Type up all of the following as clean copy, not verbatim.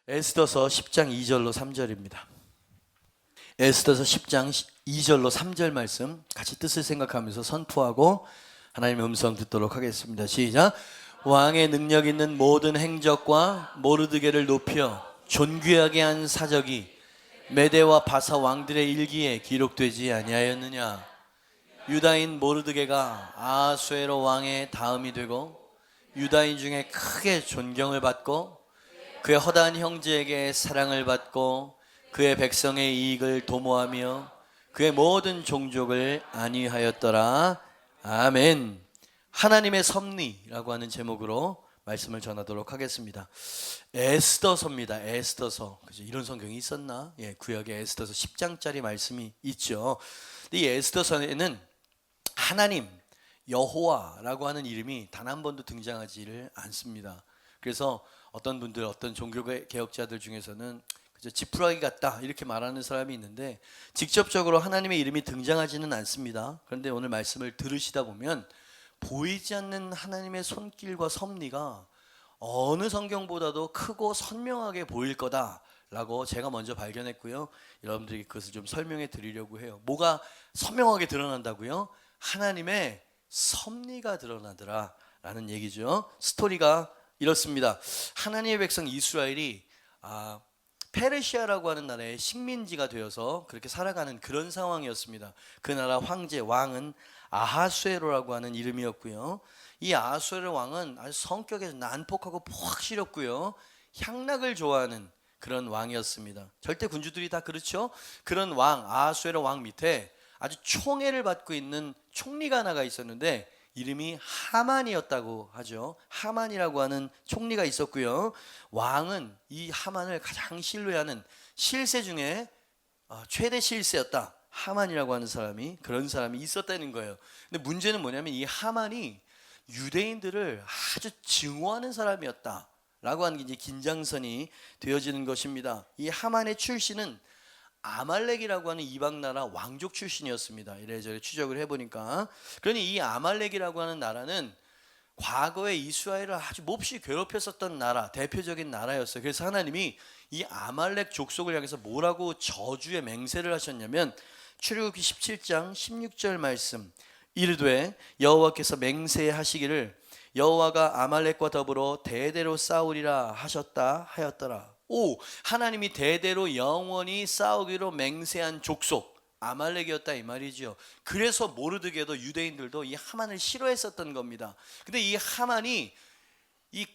에스더서 10장 2절로 3절입니다. 에스더서 10장 2절로 3절 말씀 같이 뜻을 생각하면서 선포하고 하나님의 음성 듣도록 하겠습니다. 시작. 왕의 능력 있는 모든 행적과 모르드게를 높여 존귀하게 한 사적이 메대와 바사 왕들의 일기에 기록되지 아니하였느냐. 유다인 모르드게가 아하수에로 왕의 다음이 되고 유다인 중에 크게 존경을 받고 그의 허다한 형제에게 사랑을 받고 그의 백성의 이익을 도모하며 그의 모든 종족을 안위하였더라. 아멘. 하나님의 섭리라고 하는 제목으로 말씀을 전하도록 하겠습니다. 에스더서입니다. 에스더서. 그죠? 이런 성경이 있었나? 예, 구약에 에스더서 10장짜리 말씀이 있죠. 이 에스더서에는 하나님, 여호와라고 하는 이름이 단 한 번도 등장하지를 않습니다. 그래서 어떤 분들, 어떤 종교개혁자들 중에서는 그저 지푸라기 같다 이렇게 말하는 사람이 있는데 직접적으로 하나님의 이름이 등장하지는 않습니다. 그런데 오늘 말씀을 들으시다 보면 보이지 않는 하나님의 손길과 섭리가 어느 성경보다도 크고 선명하게 보일 거다라고 제가 먼저 발견했고요. 여러분들에게 그것을 좀 설명해 드리려고 해요. 뭐가 선명하게 드러난다고요? 하나님의 섭리가 드러나더라 라는 얘기죠. 스토리가 이렇습니다. 하나님의 백성 이스라엘이 페르시아라고 하는 나라의 식민지가 되어서 그렇게 살아가는 그런 상황이었습니다. 그 나라 황제 왕은 아하수에로라고 하는 이름이었고요. 이 아하수에로 왕은 아주 성격에 난폭하고 폭시렸고요. 향락을 좋아하는 그런 왕이었습니다. 절대 군주들이 다 그렇죠. 그런 왕 아하수에로 왕 밑에 아주 총애를 받고 있는 총리가 하나가 있었는데 이름이 하만이었다고 하죠. 하만이라고 하는 총리가 있었고요. 왕은 이 하만을 가장 신뢰하는 실세 중에 최대 실세였다. 하만이라고 하는 사람이, 그런 사람이 있었다는 거예요. 근데 문제는 뭐냐면 이 하만이 유대인들을 아주 증오하는 사람이었다 라고 하는 게 이제 긴장선이 되어지는 것입니다. 이 하만의 출신은 아말렉이라고 하는 이방 나라 왕족 출신이었습니다. 이래저래 추적을 해보니까. 그러니 이 아말렉이라고 하는 나라는 과거에 이스라엘을 아주 몹시 괴롭혔었던 나라, 대표적인 나라였어요. 그래서 하나님이 이 아말렉 족속을 향해서 뭐라고 저주의 맹세를 하셨냐면 출애굽기 17장 16절 말씀, 이르되 여호와께서 맹세하시기를 여호와가 아말렉과 더불어 대대로 싸우리라 하셨다 하였더라. 하나님이 대대로 영원히 싸우기로 맹세한 족속 아말렉이었다 이 말이죠. 그래서 모르드게도 유대인들도 이 하만을 싫어했었던 겁니다. 근데 이 하만이 이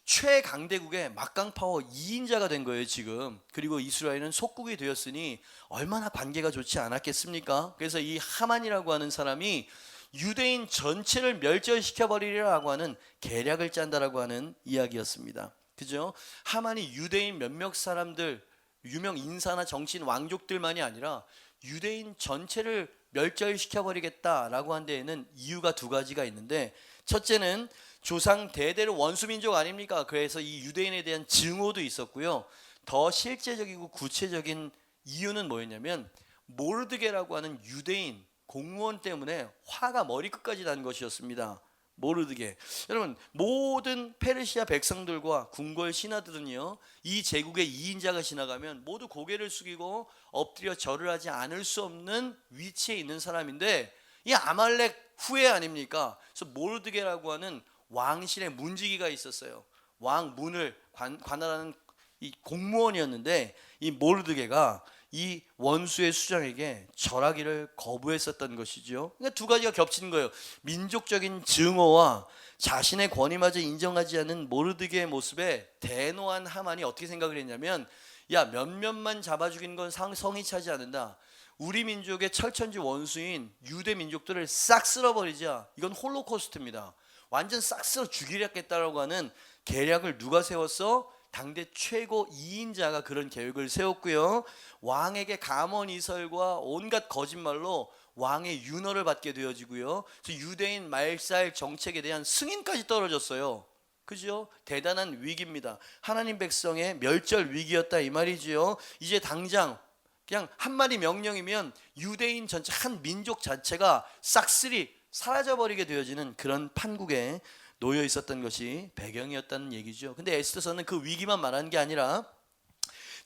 최강대국의 막강파워 2인자가 된 거예요 지금. 그리고 이스라엘은 속국이 되었으니 얼마나 관계가 좋지 않았겠습니까? 그래서 이 하만이라고 하는 사람이 유대인 전체를 멸절시켜버리리라고 하는 계략을 짠다라고 하는 이야기였습니다. 그죠? 하만이 유대인 몇몇 사람들, 유명 인사나 정치인 왕족들만이 아니라 유대인 전체를 멸절시켜버리겠다라고 한 데에는 이유가 두 가지가 있는데, 첫째는 조상 대대로 원수민족 아닙니까? 그래서 이 유대인에 대한 증오도 있었고요. 더 실제적이고 구체적인 이유는 뭐였냐면 모르드게라고 하는 유대인 공무원 때문에 화가 머리끝까지 난 것이었습니다. 모르드게. 여러분, 모든 페르시아 백성들과 궁궐 신하들은요, 이 제국의 2인자가 지나가면 모두 고개를 숙이고 엎드려 절을 하지 않을 수 없는 위치에 있는 사람인데 이 아말렉 후예 아닙니까? 그래서 모르드게라고 하는 왕실의 문지기가 있었어요. 왕 문을 관할하는 이 공무원이었는데 이 모르드게가 이 원수의 수장에게 절하기를 거부했었던 것이죠. 그러니까 두 가지가 겹치는 거예요. 민족적인 증오와 자신의 권위마저 인정하지 않는 모르드게의 모습에 대노한 하만이 어떻게 생각을 했냐면, 야, 몇몇만 잡아 죽이는 건 성이 차지 않는다. 우리 민족의 철천지 원수인 유대 민족들을 싹 쓸어버리자. 이건 홀로코스트입니다. 완전 싹 쓸어 죽이려겠다라고 하는 계략을 누가 세웠어? 당대 최고 2인자가 그런 계획을 세웠고요. 왕에게 감언이설과 온갖 거짓말로 왕의 윤허를 받게 되어지고요. 그래서 유대인 말살 정책에 대한 승인까지 떨어졌어요. 그죠? 대단한 위기입니다. 하나님 백성의 멸절 위기였다 이 말이지요. 이제 당장 그냥 한마디 명령이면 유대인 전체 한 민족 자체가 싹쓸이 사라져버리게 되어지는 그런 판국에 놓여 있었던 것이 배경이었다는 얘기죠. 근데 에스더서는 그 위기만 말하는 게 아니라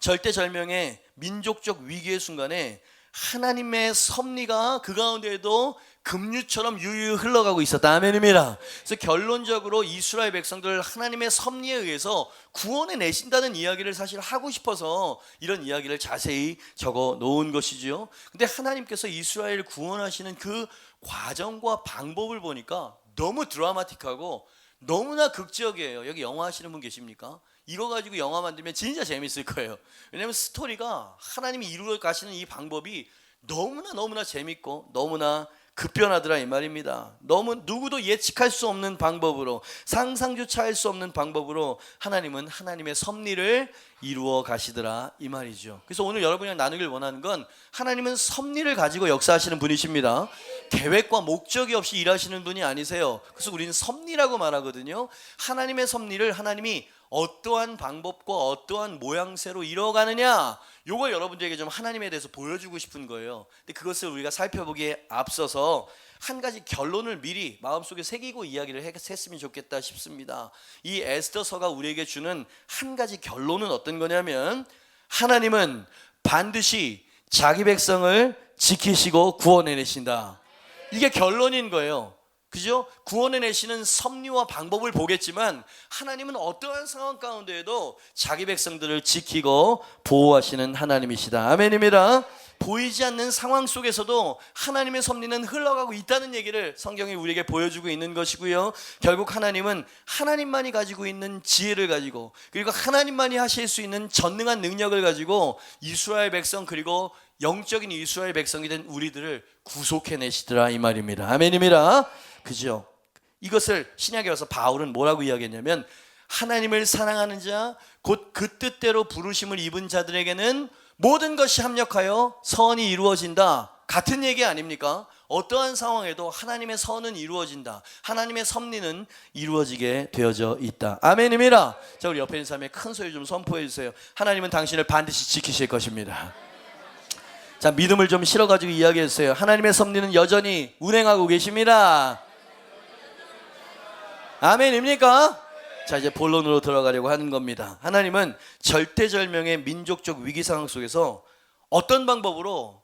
절대절명의 민족적 위기의 순간에 하나님의 섭리가 그 가운데에도 급류처럼 유유 흘러가고 있었다. 아멘입니다. 그래서 결론적으로 이스라엘 백성들을 하나님의 섭리에 의해서 구원해 내신다는 이야기를 사실 하고 싶어서 이런 이야기를 자세히 적어 놓은 것이지요. 근데 하나님께서 이스라엘을 구원하시는 그 과정과 방법을 보니까 너무 드라마틱하고 너무나 극적이에요. 여기 영화 하시는 분 계십니까? 이거 가지고 영화 만들면 진짜 재밌을 거예요. 왜냐하면 스토리가 하나님이 이루어 가시는 이 방법이 너무나 재밌고 너무나 급변하더라 이 말입니다. 너무 누구도 예측할 수 없는 방법으로, 상상조차 할 수 없는 방법으로 하나님은 하나님의 섭리를 이루어 가시더라 이 말이죠. 그래서 오늘 여러분이랑 나누길 원하는 건 하나님은 섭리를 가지고 역사하시는 분이십니다. 계획과 목적이 없이 일하시는 분이 아니세요. 그래서 우리는 섭리라고 말하거든요. 하나님의 섭리를 하나님이 어떠한 방법과 어떠한 모양새로 이뤄가느냐, 요걸 여러분들에게 좀 하나님에 대해서 보여주고 싶은 거예요. 근데 그것을 우리가 살펴보기에 앞서서 한 가지 결론을 미리 마음속에 새기고 이야기를 했으면 좋겠다 싶습니다. 이 에스더서가 우리에게 주는 한 가지 결론은 어떤 거냐면, 하나님은 반드시 자기 백성을 지키시고 구원해내신다. 이게 결론인 거예요. 그죠? 구원해내시는 섭리와 방법을 보겠지만 하나님은 어떠한 상황 가운데에도 자기 백성들을 지키고 보호하시는 하나님이시다. 아멘입니다. 보이지 않는 상황 속에서도 하나님의 섭리는 흘러가고 있다는 얘기를 성경이 우리에게 보여주고 있는 것이고요. 결국 하나님은 하나님만이 가지고 있는 지혜를 가지고, 그리고 하나님만이 하실 수 있는 전능한 능력을 가지고 이스라엘 백성, 그리고 영적인 이스라엘 백성이 된 우리들을 구속해내시더라 이 말입니다. 아멘입니다. 그죠? 이것을 신약에 와서 바울은 뭐라고 이야기했냐면, 하나님을 사랑하는 자, 곧 그 뜻대로 부르심을 입은 자들에게는 모든 것이 합력하여 선이 이루어진다. 같은 얘기 아닙니까? 어떠한 상황에도 하나님의 선은 이루어진다. 하나님의 섭리는 이루어지게 되어져 있다. 아멘입니다. 자, 우리 옆에 있는 사람의 큰 소리 좀 선포해 주세요. 하나님은 당신을 반드시 지키실 것입니다. 자, 믿음을 좀 실어가지고 이야기해 주세요. 하나님의 섭리는 여전히 운행하고 계십니다. 아멘입니까? 자, 이제 본론으로 들어가려고 하는 겁니다. 하나님은 절대절명의 민족적 위기 상황 속에서 어떤 방법으로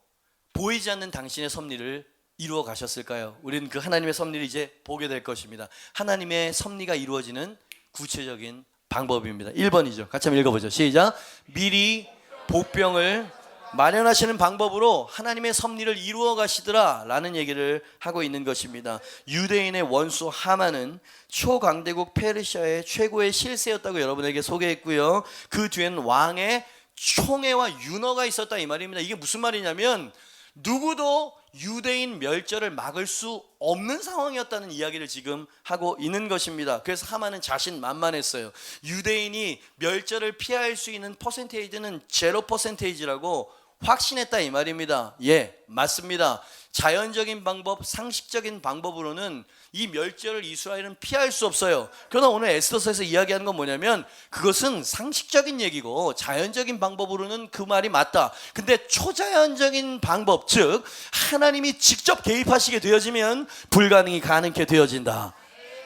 보이지 않는 당신의 섭리를 이루어 가셨을까요? 우리는 그 하나님의 섭리를 이제 보게 될 것입니다. 하나님의 섭리가 이루어지는 구체적인 방법입니다. 1번이죠. 같이 한번 읽어보죠. 시작. 미리 복병을 마련하시는 방법으로 하나님의 섭리를 이루어 가시더라 라는 얘기를 하고 있는 것입니다. 유대인의 원수 하만은 초강대국 페르시아의 최고의 실세였다고 여러분에게 소개했고요. 그 뒤에는 왕의 총애와 윤허가 있었다 이 말입니다. 이게 무슨 말이냐면, 누구도 유대인 멸절을 막을 수 없는 상황이었다는 이야기를 지금 하고 있는 것입니다. 그래서 하만은 자신만만했어요. 유대인이 멸절을 피할 수 있는 퍼센테이지는 0%라고 확신했다 이 말입니다. 예, 맞습니다. 자연적인 방법, 상식적인 방법으로는 이 멸절을 이스라엘은 피할 수 없어요. 그러나 오늘 에스더서에서 이야기하는 건 뭐냐면, 그것은 상식적인 얘기고 자연적인 방법으로는 그 말이 맞다. 근데 초자연적인 방법, 즉 하나님이 직접 개입하시게 되어지면 불가능이 가능케 되어진다.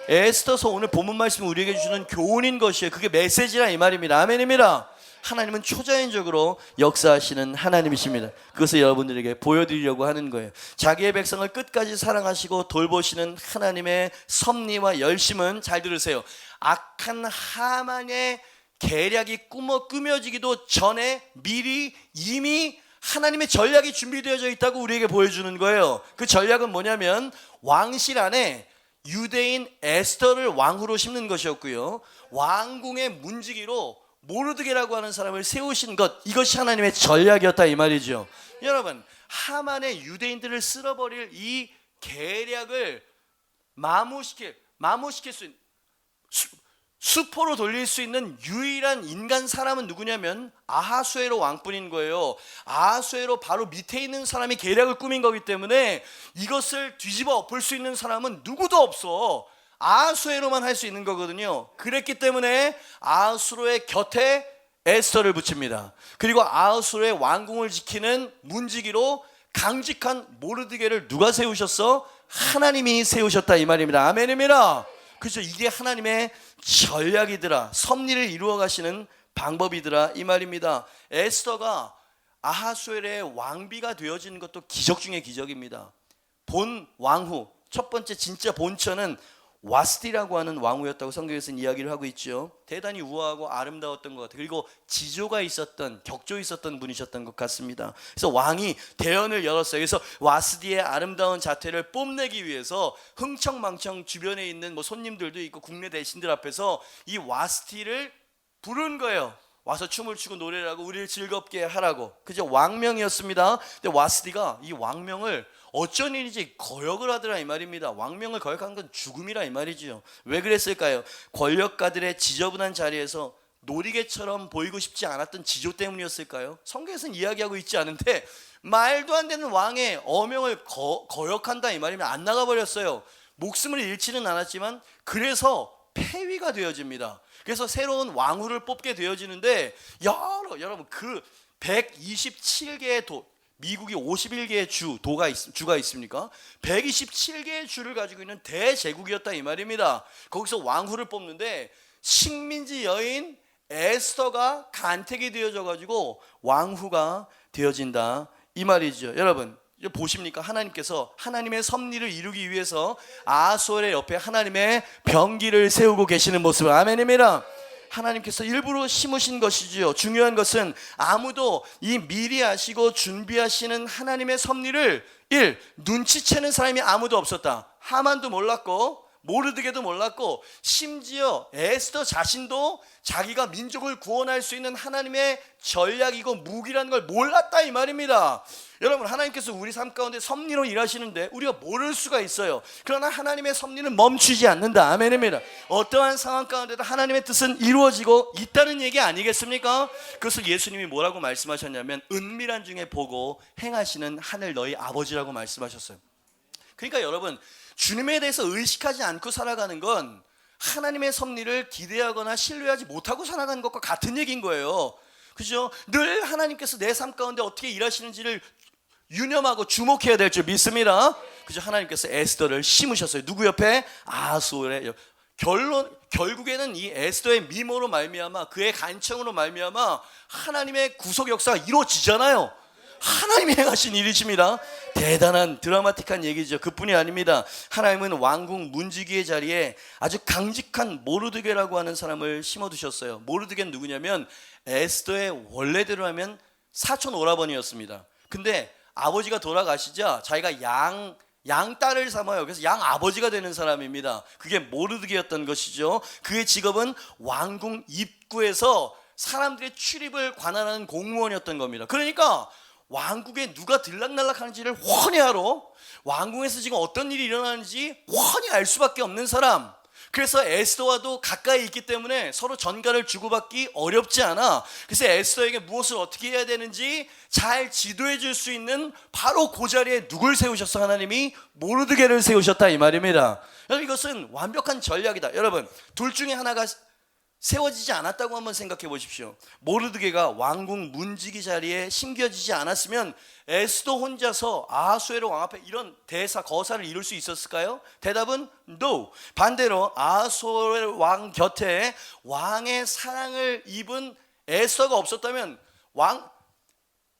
에스더서 오늘 본문 말씀이 우리에게 주는 교훈인 것이에요. 그게 메시지라 이 말입니다. 아멘입니다. 하나님은 초자연적으로 역사하시는 하나님이십니다. 그것을 여러분들에게 보여드리려고 하는 거예요. 자기의 백성을 끝까지 사랑하시고 돌보시는 하나님의 섭리와 열심은, 잘 들으세요, 악한 하만의 계략이 꾸며지기도 전에 미리 이미 하나님의 전략이 준비되어져 있다고 우리에게 보여주는 거예요. 그 전략은 뭐냐면, 왕실 안에 유대인 에스더를 왕후로 심는 것이었고요, 왕궁의 문지기로 모르드게라고 하는 사람을 세우신 것, 이것이 하나님의 전략이었다 이 말이죠. 여러분, 하만의 유대인들을 쓸어버릴 이 계략을 마무시킬 수 있는, 수포로 돌릴 수 있는 유일한 인간 사람은 누구냐면 아하수에로 왕뿐인 거예요. 아하수에로 바로 밑에 있는 사람이 계략을 꾸민 거기 때문에 이것을 뒤집어 엎을 수 있는 사람은 누구도 없어. 아하수에로만 할 수 있는 거거든요. 그랬기 때문에 아하수로의 곁에 에스더를 붙입니다. 그리고 아하수로의 왕궁을 지키는 문지기로 강직한 모르드게를 누가 세우셨어? 하나님이 세우셨다 이 말입니다. 아멘입니다. 그렇죠. 이게 하나님의 전략이더라, 섭리를 이루어 가시는 방법이더라 이 말입니다. 에스더가 아하수에르의 왕비가 되어지는 것도 기적 중에 기적입니다. 본 왕후, 첫 번째 진짜 본처는 와스티라고 하는 왕후였다고 성경에서는 이야기를 하고 있죠. 대단히 우아하고 아름다웠던 것 같아요. 그리고 지조가 있었던, 격조 있었던 분이셨던 것 같습니다. 그래서 왕이 대연을 열었어요. 그래서 와스티의 아름다운 자태를 뽐내기 위해서 흥청망청 주변에 있는 뭐 손님들도 있고 국내 대신들 앞에서 이 와스티를 부른 거예요. 와서 춤을 추고 노래를 하고 우리를 즐겁게 하라고. 그죠? 왕명이었습니다. 근데 와스티가 이 왕명을 어쩐 일인지 거역을 하더라 이 말입니다. 왕명을 거역한 건 죽음이라 이 말이죠. 왜 그랬을까요? 권력가들의 지저분한 자리에서 놀이개처럼 보이고 싶지 않았던 지조 때문이었을까요? 성경에서는 이야기하고 있지 않은데 말도 안 되는 왕의 어명을 거역한다 이 말이면 안 나가버렸어요. 목숨을 잃지는 않았지만 그래서 폐위가 되어집니다. 그래서 새로운 왕후를 뽑게 되어지는데 여러분 그 127개의 미국이 51개의 주가 있습니까? 127개의 주를 가지고 있는 대제국이었다 이 말입니다. 거기서 왕후를 뽑는데 식민지 여인 에스더가 간택이 되어져 가지고 왕후가 되어진다 이 말이죠. 여러분 보십니까? 하나님께서 하나님의 섭리를 이루기 위해서 아하수에르 옆에 하나님의 병기를 세우고 계시는 모습을 아멘입니다. 하나님께서 일부러 심으신 것이지요. 중요한 것은 아무도 이 미리 아시고 준비하시는 하나님의 섭리를 눈치채는 사람이 아무도 없었다. 하만도 몰랐고 모르드게도 몰랐고 심지어 에스더 자신도 자기가 민족을 구원할 수 있는 하나님의 전략이고 무기라는 걸 몰랐다 이 말입니다. 여러분 하나님께서 우리 삶 가운데 섭리로 일하시는데 우리가 모를 수가 있어요. 그러나 하나님의 섭리는 멈추지 않는다. 아멘입니다. 어떠한 상황 가운데도 하나님의 뜻은 이루어지고 있다는 얘기 아니겠습니까? 그것을 예수님이 뭐라고 말씀하셨냐면 은밀한 중에 보고 행하시는 하늘 너희 아버지라고 말씀하셨어요. 그러니까 여러분 주님에 대해서 의식하지 않고 살아가는 건 하나님의 섭리를 기대하거나 신뢰하지 못하고 살아가는 것과 같은 얘기인 거예요. 그죠? 늘 하나님께서 내 삶 가운데 어떻게 일하시는지를 유념하고 주목해야 될 줄 믿습니다. 그죠? 하나님께서 에스더를 심으셨어요. 누구 옆에? 아하수에르. 결국에는 이 에스더의 미모로 말미암아 그의 간청으로 말미암아 하나님의 구속 역사가 이루어지잖아요. 하나님이 행하신 일이십니다. 대단한 드라마틱한 얘기죠. 그뿐이 아닙니다. 하나님은 왕궁 문지기의 자리에 아주 강직한 모르드게라고 하는 사람을 심어두셨어요. 모르드게는 누구냐면 에스더의 원래대로 하면 사촌 오라버니였습니다. 근데 아버지가 돌아가시자 자기가 양 딸을 삼아요. 그래서 양 아버지가 되는 사람입니다. 그게 모르드게였던 것이죠. 그의 직업은 왕궁 입구에서 사람들의 출입을 관할하는 공무원이었던 겁니다. 그러니까 왕국에 누가 들락날락하는지를 훤히 알아. 왕궁에서 지금 어떤 일이 일어나는지 훤히 알 수밖에 없는 사람. 그래서 에스더와도 가까이 있기 때문에 서로 전가를 주고받기 어렵지 않아. 그래서 에스더에게 무엇을 어떻게 해야 되는지 잘 지도해 줄 수 있는 바로 그 자리에 누굴 세우셨어? 하나님이 모르드게를 세우셨다 이 말입니다. 여러분 이것은 완벽한 전략이다. 여러분 둘 중에 하나가 세워지지 않았다고 한번 생각해 보십시오. 모르드게가 왕궁 문지기 자리에 심겨지지 않았으면 에스더 혼자서 아하수에르 왕 앞에 이런 대사 거사를 이룰 수 있었을까요? 대답은 no. 반대로 아하수에르 왕 곁에 왕의 사랑을 입은 에스더가 없었다면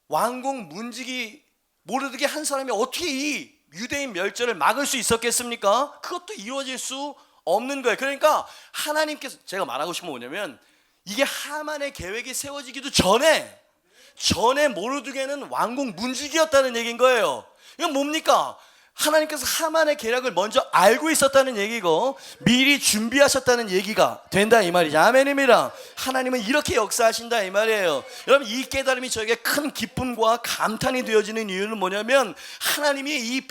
왕궁 문지기 모르드게 한 사람이 어떻게 이 유대인 멸절을 막을 수 있었겠습니까? 그것도 이루어질 수 없는 거예요. 그러니까 하나님께서 제가 말하고 싶은 건 뭐냐면 이게 하만의 계획이 세워지기도 전에 모르드게는 왕궁 문지기였다는 얘기인 거예요. 이건 뭡니까? 하나님께서 하만의 계략을 먼저 알고 있었다는 얘기고 미리 준비하셨다는 얘기가 된다 이 말이죠. 아멘입니다. 하나님은 이렇게 역사하신다 이 말이에요. 여러분 이 깨달음이 저에게 큰 기쁨과 감탄이 되어지는 이유는 뭐냐면 하나님이 이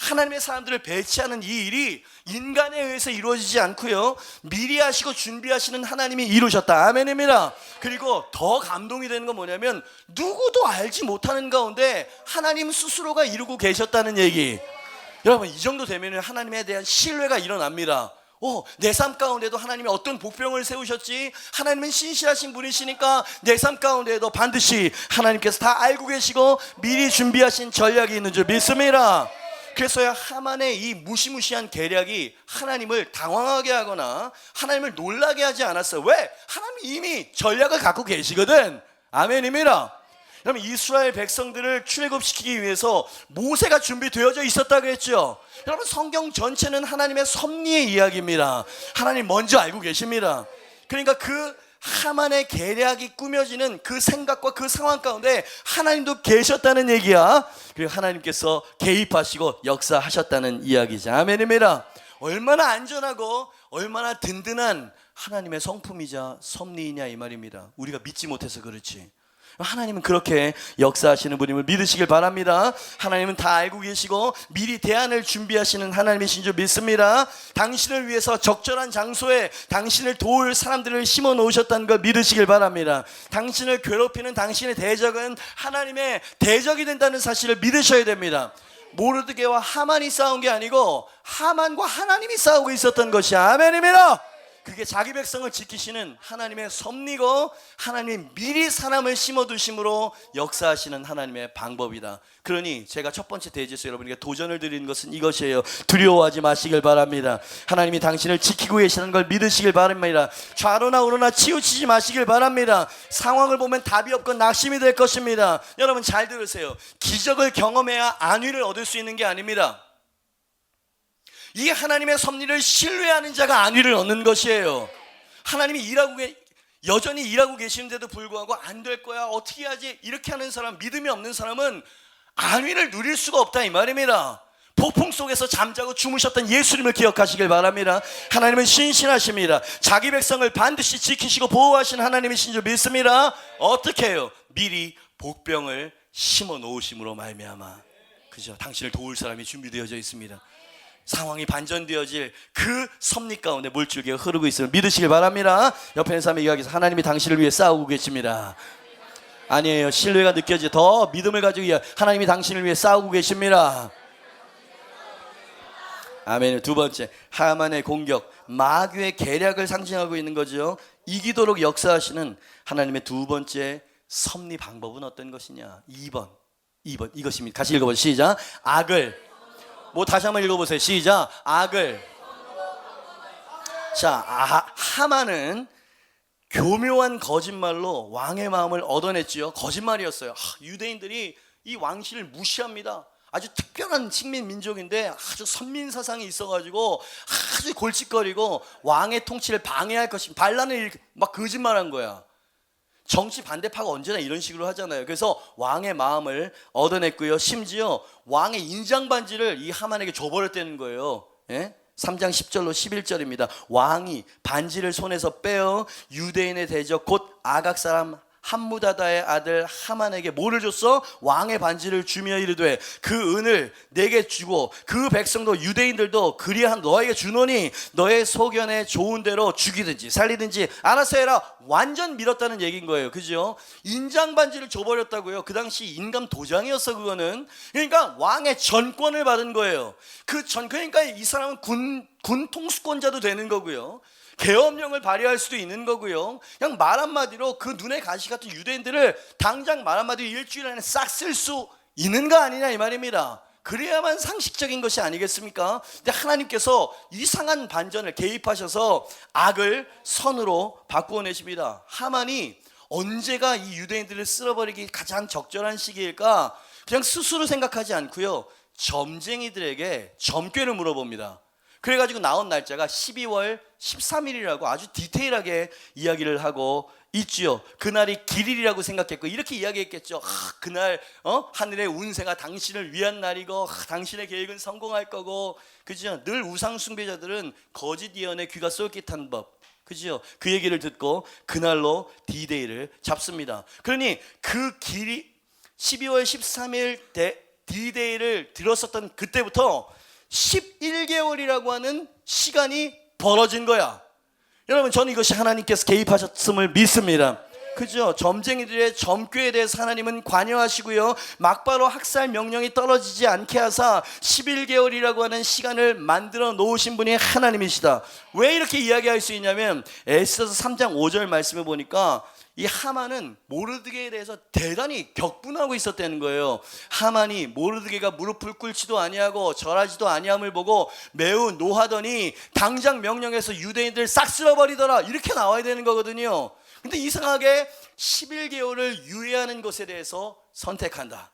하나님의 사람들을 배치하는 이 일이 인간에 의해서 이루어지지 않고요 미리 하시고 준비하시는 하나님이 이루셨다. 아멘입니다. 그리고 더 감동이 되는 건 뭐냐면 누구도 알지 못하는 가운데 하나님 스스로가 이루고 계셨다는 얘기. 여러분 이 정도 되면 하나님에 대한 신뢰가 일어납니다. 내 삶 가운데도 하나님이 어떤 복병을 세우셨지? 하나님은 신실하신 분이시니까 내 삶 가운데에도 반드시 하나님께서 다 알고 계시고 미리 준비하신 전략이 있는 줄 믿습니다. 그래서야 하만의 이 무시무시한 계략이 하나님을 당황하게 하거나 하나님을 놀라게 하지 않았어요. 왜? 하나님이 이미 전략을 갖고 계시거든. 아멘입니다. 여러분, 이스라엘 백성들을 출애굽시키기 위해서 모세가 준비되어져 있었다고 했죠. 여러분, 성경 전체는 하나님의 섭리의 이야기입니다. 하나님 먼저 알고 계십니다. 그러니까 그 하만의 계략이 꾸며지는 그 생각과 그 상황 가운데 하나님도 계셨다는 얘기야. 그리고 하나님께서 개입하시고 역사하셨다는 이야기죠. 아멘입니다. 얼마나 안전하고 얼마나 든든한 하나님의 성품이자 섭리이냐 이 말입니다. 우리가 믿지 못해서 그렇지. 하나님은 그렇게 역사하시는 분임을 믿으시길 바랍니다. 하나님은 다 알고 계시고 미리 대안을 준비하시는 하나님이신 줄 믿습니다. 당신을 위해서 적절한 장소에 당신을 도울 사람들을 심어 놓으셨다는 걸 믿으시길 바랍니다. 당신을 괴롭히는 당신의 대적은 하나님의 대적이 된다는 사실을 믿으셔야 됩니다. 모르드게와 하만이 싸운 게 아니고 하만과 하나님이 싸우고 있었던 것이 아멘입니다. 그게 자기 백성을 지키시는 하나님의 섭리고 하나님이 미리 사람을 심어두심으로 역사하시는 하나님의 방법이다. 그러니 제가 첫 번째 대지에서 여러분에게 도전을 드리는 것은 이것이에요. 두려워하지 마시길 바랍니다. 하나님이 당신을 지키고 계시는 걸 믿으시길 바랍니다. 좌로나 우로나 치우치지 마시길 바랍니다. 상황을 보면 답이 없고 낙심이 될 것입니다. 여러분 잘 들으세요. 기적을 경험해야 안위를 얻을 수 있는 게 아닙니다. 이 하나님의 섭리를 신뢰하는 자가 안위를 얻는 것이에요. 하나님이 여전히 일하고 계시는데도 불구하고 안 될 거야, 어떻게 하지, 이렇게 하는 사람, 믿음이 없는 사람은 안위를 누릴 수가 없다 이 말입니다. 폭풍 속에서 잠자고 주무셨던 예수님을 기억하시길 바랍니다. 하나님은 신실하십니다. 자기 백성을 반드시 지키시고 보호하시는 하나님이신 줄 믿습니다. 어떻게 해요? 미리 복병을 심어 놓으심으로 말미암아, 그죠? 당신을 도울 사람이 준비되어져 있습니다. 상황이 반전되어질 그 섭리 가운데 물줄기가 흐르고 있음을 믿으시길 바랍니다. 옆에 있는 사람이 이야기해서 하나님이 당신을 위해 싸우고 계십니다. 아니에요. 신뢰가 느껴지 더 믿음을 가지고 하나님이 당신을 위해 싸우고 계십니다. 아멘. 두 번째, 하만의 공격, 마귀의 계략을 상징하고 있는 거죠. 이기도록 역사하시는 하나님의 두 번째 섭리 방법은 어떤 것이냐? 2번 이것입니다. 같이 읽어보세요. 시작. 악을, 다시 한번 읽어보세요. 시작. 악을. 자, 하만은 교묘한 거짓말로 왕의 마음을 얻어냈지요. 거짓말이었어요. 유대인들이 이 왕실을 무시합니다. 아주 특별한 식민 민족인데 아주 선민 사상이 있어가지고 아주 골칫거리고 왕의 통치를 방해할 것입니다. 반란을 막 거짓말한 거야. 정치 반대파가 언제나 이런 식으로 하잖아요. 그래서 왕의 마음을 얻어냈고요. 심지어 왕의 인장 반지를 이 하만에게 줘버렸다는 거예요. 3장 10절로 11절입니다. 왕이 반지를 손에서 빼어 유대인의 대적 곧 아각 사람 함무다다의 아들 하만에게 뭐를 줬어? 왕의 반지를 주며 이르되 그 은을 내게 주고 그 백성도 유대인들도 그리한 너에게 주노니 너의 소견에 좋은 대로 죽이든지 살리든지 알아서 해라. 완전 밀었다는 얘기인 거예요. 그죠? 인장 반지를 줘버렸다고요. 그 당시 인감 도장이었어 그거는. 그러니까 왕의 전권을 받은 거예요. 그러니까 이 사람은 군 통수권자도 되는 거고요. 계엄령을 발휘할 수도 있는 거고요. 그냥 말 한마디로 그 눈에 가시 같은 유대인들을 당장 말 한마디로 일주일 안에 싹 쓸 수 있는 거 아니냐 이 말입니다. 그래야만 상식적인 것이 아니겠습니까? 근데 하나님께서 이상한 반전을 개입하셔서 악을 선으로 바꾸어 내십니다. 하만이 언제가 이 유대인들을 쓸어버리기 가장 적절한 시기일까? 그냥 스스로 생각하지 않고요. 점쟁이들에게 점괘를 물어봅니다. 그래가지고 나온 날짜가 12월 13일이라고 아주 디테일하게 이야기를 하고 있지요. 그날이 기일이라고 생각했고 이렇게 이야기했겠죠. 그날 하늘의 운세가 당신을 위한 날이고 당신의 계획은 성공할 거고, 그죠? 늘 우상 숭배자들은 거짓 예언에 귀가 쏠깃한 법, 그죠? 그 얘기를 듣고 그날로 디데이를 잡습니다. 그러니 그 길이 12월 13일 디데이를 들었었던 그때부터 11개월이라고 하는 시간이 벌어진 거야. 여러분, 저는 이것이 하나님께서 개입하셨음을 믿습니다. 그죠? 점쟁이들의 점괘에 대해서 하나님은 관여하시고요. 막바로 학살 명령이 떨어지지 않게 하사 11개월이라고 하는 시간을 만들어 놓으신 분이 하나님이시다. 왜 이렇게 이야기할 수 있냐면 에스더서 3장 5절 말씀을 보니까 이 하만은 모르드게에 대해서 대단히 격분하고 있었다는 거예요. 하만이 모르드게가 무릎을 꿇지도 아니하고 절하지도 아니함을 보고 매우 노하더니 당장 명령해서 유대인들 싹 쓸어버리더라, 이렇게 나와야 되는 거거든요. 근데 이상하게 11개월을 유예하는 것에 대해서 선택한다.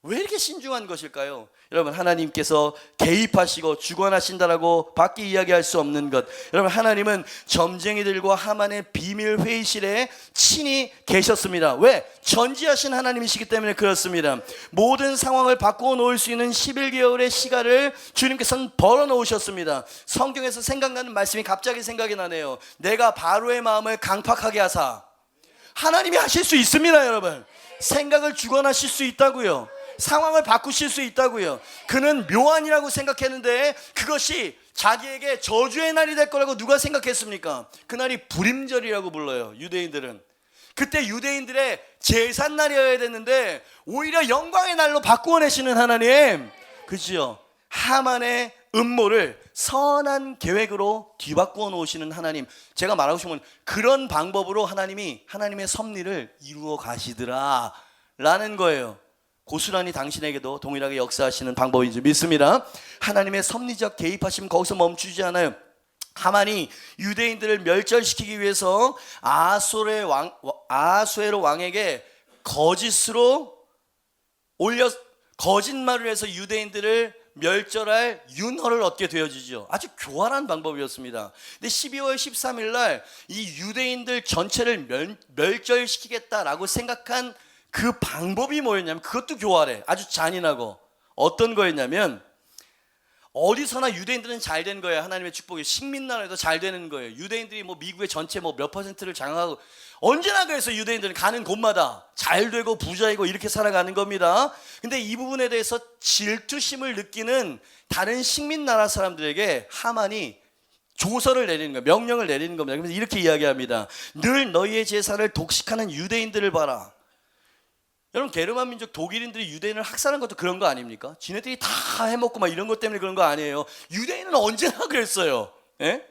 왜 이렇게 신중한 것일까요? 여러분, 하나님께서 개입하시고 주관하신다라고 밖에 이야기할 수 없는 것. 여러분, 하나님은 점쟁이들과 하만의 비밀 회의실에 친히 계셨습니다. 왜? 전지하신 하나님이시기 때문에 그렇습니다. 모든 상황을 바꾸어 놓을 수 있는 11개월의 시간을 주님께서는 벌어 놓으셨습니다. 성경에서 생각나는 말씀이 갑자기 생각이 나네요. 내가 바로의 마음을 강팍하게 하사. 하나님이 하실 수 있습니다. 여러분, 생각을 주관하실 수 있다고요. 상황을 바꾸실 수 있다고요. 그는 묘안이라고 생각했는데 그것이 자기에게 저주의 날이 될 거라고 누가 생각했습니까? 그날이 불임절이라고 불러요, 유대인들은. 그때 유대인들의 제삿날이어야 됐는데 오히려 영광의 날로 바꾸어 내시는 하나님, 그죠? 하만의 음모를 선한 계획으로 뒤바꾸어 놓으시는 하나님. 제가 말하고 싶은 건 그런 방법으로 하나님이 하나님의 섭리를 이루어 가시더라 라는 거예요. 고스란히 당신에게도 동일하게 역사하시는 방법인 줄 믿습니다. 하나님의 섭리적 개입하심 거기서 멈추지 않아요. 하만이 유대인들을 멸절시키기 위해서 아하수에로 왕에게 거짓말을 해서 유대인들을 멸절할 윤허를 얻게 되어지죠. 아주 교활한 방법이었습니다. 근데 12월 13일 날 이 유대인들 전체를 멸절시키겠다라고 생각한 그 방법이 뭐였냐면, 그것도 교활해. 아주 잔인하고. 어떤 거였냐면, 어디서나 유대인들은 잘 된 거예요. 하나님의 축복이 식민나라에도 잘 되는 거예요. 유대인들이 뭐 미국의 전체 뭐 몇 퍼센트를 장악하고, 언제나 그래서 유대인들은 가는 곳마다 잘 되고 부자이고 이렇게 살아가는 겁니다. 근데 이 부분에 대해서 질투심을 느끼는 다른 식민나라 사람들에게 하만이 조서를 내리는 거예요. 명령을 내리는 겁니다. 그래서 이렇게 이야기합니다. 늘 너희의 제사를 독식하는 유대인들을 봐라. 여러분, 게르만 민족 독일인들이 유대인을 학살한 것도 그런 거 아닙니까? 지네들이 다 해먹고 막 이런 것 때문에 그런 거 아니에요. 유대인은 언제나 그랬어요. 예?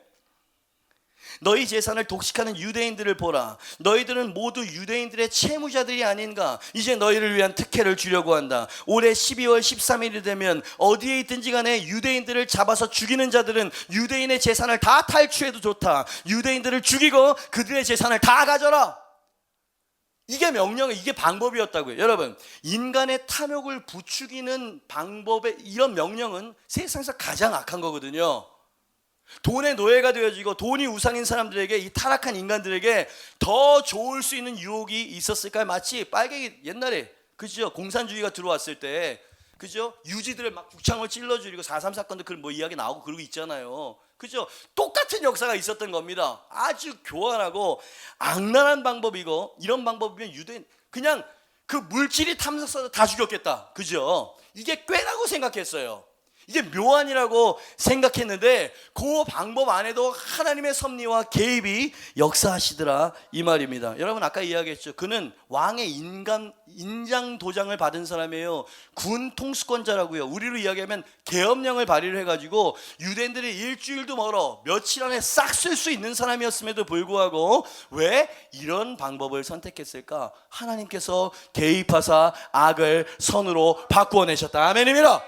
너희 제사를 독식하는 유대인들을 보라. 너희들은 모두 유대인들의 채무자들이 아닌가. 이제 너희를 위한 특혜를 주려고 한다. 올해 12월 13일이 되면 어디에 있든지 간에 유대인들을 잡아서 죽이는 자들은 유대인의 재산을 다 탈취해도 좋다. 유대인들을 죽이고 그들의 재산을 다 가져라. 이게 이게 방법이었다고요. 여러분, 인간의 탐욕을 부추기는 방법의 이런 명령은 세상에서 가장 악한 거거든요. 돈의 노예가 되어지고 돈이 우상인 사람들에게, 이 타락한 인간들에게 더 좋을 수 있는 유혹이 있었을까요? 마치 빨갱이 옛날에, 그죠? 공산주의가 들어왔을 때, 그죠? 유지들을 막 북창을 찔러 죽이고 4.3 사건도 그런 뭐 이야기 나오고 그러고 있잖아요. 그죠? 똑같은 역사가 있었던 겁니다. 아주 교활하고 악랄한 방법이고, 이런 방법이면 유대인 그냥 그 물질이 탐색서도 다 죽였겠다. 그죠? 이게 꾀라고 생각했어요. 이게 묘안이라고 생각했는데 그 방법 안에도 하나님의 섭리와 개입이 역사하시더라, 이 말입니다. 여러분, 아까 이야기했죠. 그는 왕의 인장 도장을 받은 사람이에요. 군 통수권자라고요. 우리로 이야기하면 계엄령을 발의를 해가지고 유대인들이 일주일도 멀어 며칠 안에 싹 쓸 수 있는 사람이었음에도 불구하고 왜 이런 방법을 선택했을까? 하나님께서 개입하사 악을 선으로 바꾸어 내셨다. 아멘입니다.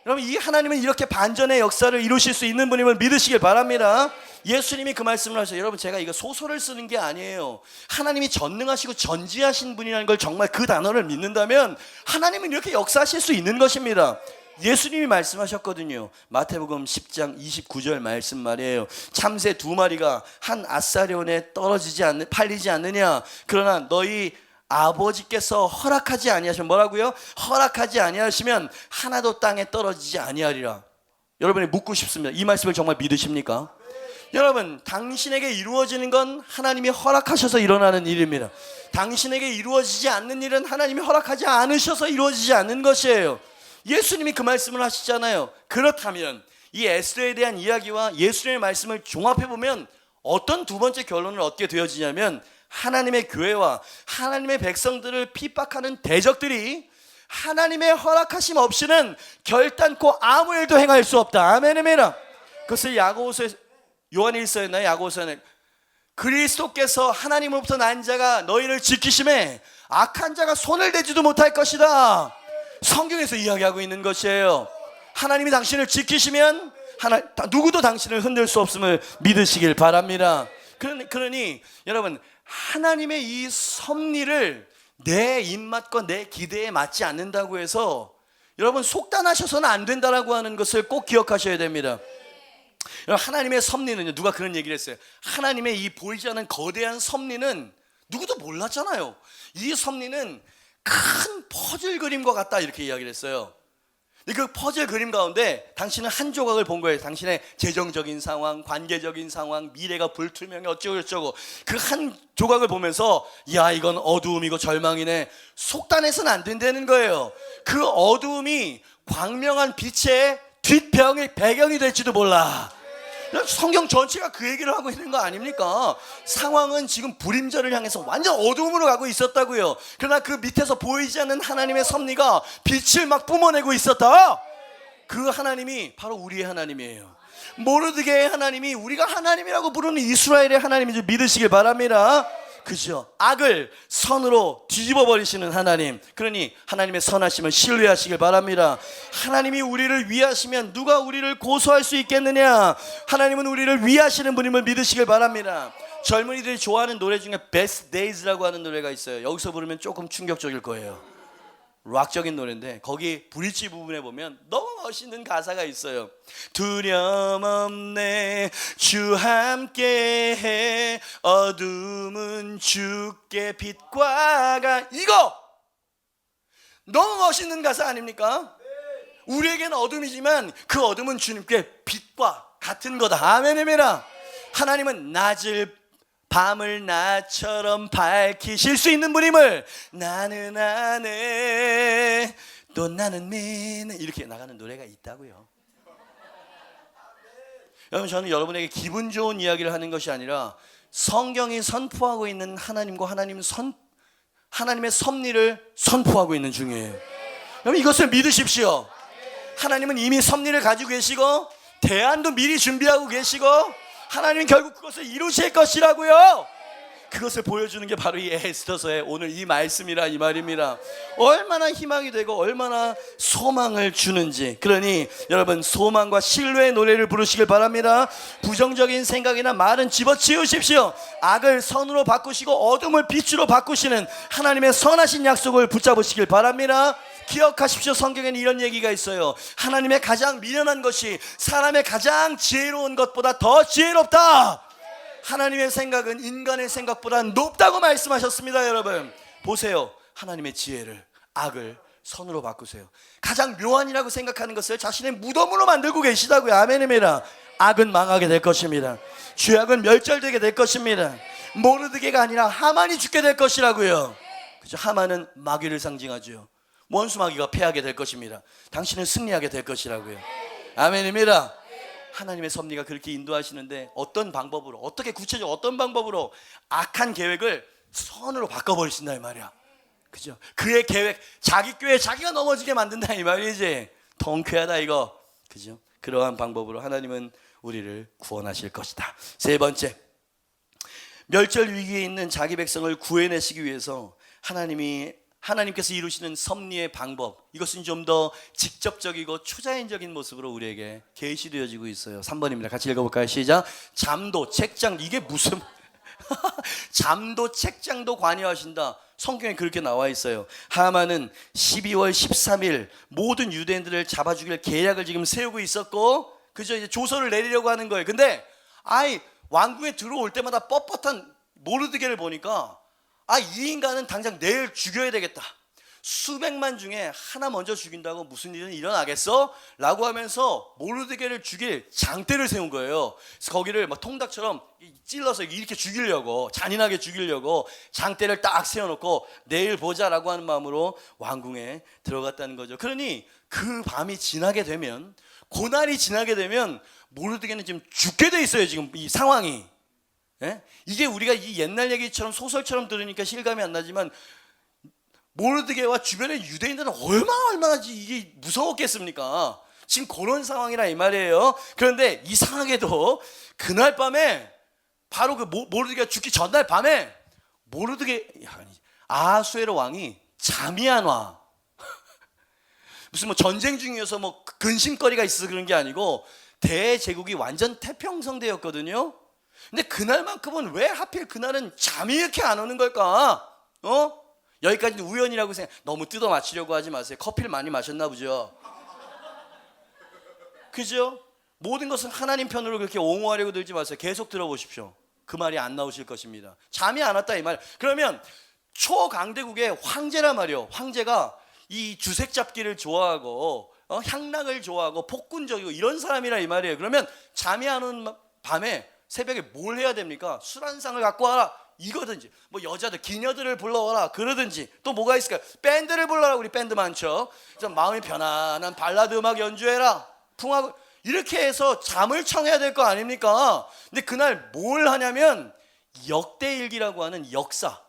여러분, 이 하나님은 이렇게 반전의 역사를 이루실 수 있는 분임을 믿으시길 바랍니다. 예수님이 그 말씀을 하셔요. 여러분, 제가 이거 소설을 쓰는 게 아니에요. 하나님이 전능하시고 전지하신 분이라는 걸 정말 그 단어를 믿는다면 하나님은 이렇게 역사하실 수 있는 것입니다. 예수님이 말씀하셨거든요. 마태복음 10장 29절 말씀 말이에요. 참새 2마리가 한 앗사료원에 팔리지 않느냐. 그러나 너희 아버지께서 허락하지 아니하시면, 뭐라고요? 허락하지 아니하시면 하나도 땅에 떨어지지 아니하리라. 여러분이 묻고 싶습니다. 이 말씀을 정말 믿으십니까? 여러분, 당신에게 이루어지는 건 하나님이 허락하셔서 일어나는 일입니다. 당신에게 이루어지지 않는 일은 하나님이 허락하지 않으셔서 이루어지지 않는 것이에요. 예수님이 그 말씀을 하시잖아요. 그렇다면 이 에스더에 대한 이야기와 예수님의 말씀을 종합해보면 어떤 두 번째 결론을 얻게 되어지냐면, 하나님의 교회와 하나님의 백성들을 핍박하는 대적들이 하나님의 허락하심 없이는 결단코 아무 일도 행할 수 없다. 아멘입니다. 그것을 야고보서, 요한일서였나요? 야고보서였나요? 그리스도께서 하나님으로부터 난 자가 너희를 지키심에 악한 자가 손을 대지도 못할 것이다. 성경에서 이야기하고 있는 것이에요. 하나님이 당신을 지키시면 누구도 당신을 흔들 수 없음을 믿으시길 바랍니다. 그러니 여러분, 하나님의 이 섭리를 내 입맛과 내 기대에 맞지 않는다고 해서 여러분 속단하셔서는 안 된다라고 하는 것을 꼭 기억하셔야 됩니다. 하나님의 섭리는요, 누가 그런 얘기를 했어요. 하나님의 이 보이지 않는 거대한 섭리는 누구도 몰랐잖아요. 이 섭리는 큰 퍼즐 그림과 같다, 이렇게 이야기를 했어요. 그 퍼즐 그림 가운데 당신은 한 조각을 본 거예요. 당신의 재정적인 상황, 관계적인 상황, 미래가 불투명해 어쩌고 저쩌고 그 한 조각을 보면서 야, 이건 어두움이고 절망이네, 속단해서는 안 된다는 거예요. 그 어두움이 광명한 빛의 배경이 될지도 몰라. 성경 전체가 그 얘기를 하고 있는 거 아닙니까? 상황은 지금 불임자를 향해서 완전 어두움으로 가고 있었다고요. 그러나 그 밑에서 보이지 않는 하나님의 섭리가 빛을 막 뿜어내고 있었다. 그 하나님이 바로 우리의 하나님이에요. 모르드게의 하나님이 우리가 하나님이라고 부르는 이스라엘의 하나님인 줄 믿으시길 바랍니다. 그죠? 악을 선으로 뒤집어 버리시는 하나님. 그러니 하나님의 선하심을 신뢰하시길 바랍니다. 하나님이 우리를 위하시면 누가 우리를 고소할 수 있겠느냐? 하나님은 우리를 위하시는 분임을 믿으시길 바랍니다. 젊은이들이 좋아하는 노래 중에 Best Days라고 하는 노래가 있어요. 여기서 부르면 조금 충격적일 거예요. 락적인 노래인데 거기 브릿지 부분에 보면 너무 멋있는 가사가 있어요. 두려움 없네 주 함께해 어둠은 주께 빛과 가. 이거 너무 멋있는 가사 아닙니까? 우리에게는 어둠이지만 그 어둠은 주님께 빛과 같은 거다. 아멘입니다. 하나님은 밤을 나처럼 밝히실 수 있는 분임을 나는 아네 또 나는 믿네, 이렇게 나가는 노래가 있다고요. 여러분, 저는 여러분에게 기분 좋은 이야기를 하는 것이 아니라 성경이 선포하고 있는 하나님과 하나님의 섭리를 선포하고 있는 중이에요. 여러분, 이것을 믿으십시오. 하나님은 이미 섭리를 가지고 계시고 대안도 미리 준비하고 계시고 하나님은 결국 그것을 이루실 것이라고요. 그것을 보여주는 게 바로 이 에스더서의 오늘 이 말씀이라 이 말입니다. 얼마나 희망이 되고 얼마나 소망을 주는지. 그러니 여러분, 소망과 신뢰의 노래를 부르시길 바랍니다. 부정적인 생각이나 말은 집어치우십시오. 악을 선으로 바꾸시고 어둠을 빛으로 바꾸시는 하나님의 선하신 약속을 붙잡으시길 바랍니다. 기억하십시오. 성경에는 이런 얘기가 있어요. 하나님의 가장 미련한 것이 사람의 가장 지혜로운 것보다 더 지혜롭다. 하나님의 생각은 인간의 생각보다 높다고 말씀하셨습니다. 여러분 보세요. 하나님의 지혜를, 악을 선으로 바꾸세요. 가장 묘한이라고 생각하는 것을 자신의 무덤으로 만들고 계시다고요. 아멘입니다. 악은 망하게 될 것입니다. 죄악은 멸절되게 될 것입니다. 모르드게가 아니라 하만이 죽게 될 것이라고요. 그죠? 하만은 마귀를 상징하죠. 원수 마귀가 패하게 될 것입니다. 당신은 승리하게 될 것이라고요. 아멘입니다. 하나님의 섭리가 그렇게 인도하시는데 어떤 방법으로, 어떻게 구체적으로 어떤 방법으로 악한 계획을 선으로 바꿔버리신다 이 말이야. 그죠? 그의 계획, 자기 꾀에 자기가 넘어지게 만든다 이 말이지. 통쾌하다 이거. 그죠? 그러한 방법으로 하나님은 우리를 구원하실 것이다. 세 번째, 멸절 위기에 있는 자기 백성을 구해내시기 위해서 하나님께서 이루시는 섭리의 방법, 이것은 좀 더 직접적이고 초자연적인 모습으로 우리에게 계시되어지고 있어요. 3번입니다. 같이 읽어볼까요? 시작. 잠도 책장, 이게 무슨 잠도 책장도 관여하신다. 성경에 그렇게 나와 있어요. 하만은 12월 13일 모든 유대인들을 잡아 죽일 계략을 지금 세우고 있었고, 그저 이제 조서를 내리려고 하는 거예요. 근데 왕궁에 들어올 때마다 뻣뻣한 모르드게를 보니까 이 인간은 당장 내일 죽여야 되겠다. 수백만 중에 하나 먼저 죽인다고 무슨 일은 일어나겠어? 라고 하면서 모르드게를 죽일 장대를 세운 거예요. 그래서 거기를 막 통닭처럼 찔러서 이렇게 죽이려고, 잔인하게 죽이려고 장대를 딱 세워놓고 내일 보자라고 하는 마음으로 왕궁에 들어갔다는 거죠. 그러니 그 밤이 지나게 되면, 고날이 지나게 되면 모르드게는 지금 죽게 돼 있어요. 지금 이 상황이. 예? 이게 우리가 이 옛날 얘기처럼 소설처럼 들으니까 실감이 안 나지만 모르드게와 주변의 유대인들은 얼마나 이게 무서웠겠습니까? 지금 그런 상황이라 이 말이에요. 그런데 이상하게도 그날 밤에 바로 그 모르드게가 죽기 전날 밤에 아하수에로 왕이 잠이 안 와. 무슨 뭐 전쟁 중이어서 뭐 근심거리가 있어서 그런 게 아니고 대제국이 완전 태평성대였거든요. 근데 그날만큼은 왜 하필 그날은 잠이 이렇게 안 오는 걸까? 여기까지는 우연이라고 생각. 너무 뜯어 맞추려고 하지 마세요. 커피를 많이 마셨나 보죠. 그죠? 모든 것은 하나님 편으로 그렇게 옹호하려고 들지 마세요. 계속 들어보십시오. 그 말이 안 나오실 것입니다. 잠이 안 왔다 이 말. 그러면 초강대국의 황제란 말이요. 황제가 이 주색 잡기를 좋아하고 향락을 좋아하고 폭군적이고 이런 사람이라 이 말이에요. 그러면 잠이 안 오는 밤에 새벽에 뭘 해야 됩니까? 술 한 상을 갖고 와라 이거든지, 뭐 여자들 기녀들을 불러와라 그러든지, 또 뭐가 있을까요? 밴드를 불러라. 우리 밴드 많죠. 좀 마음이 편안한 발라드 음악 연주해라, 풍악, 이렇게 해서 잠을 청해야 될 거 아닙니까? 근데 그날 뭘 하냐면 역대일기라고 하는 역사,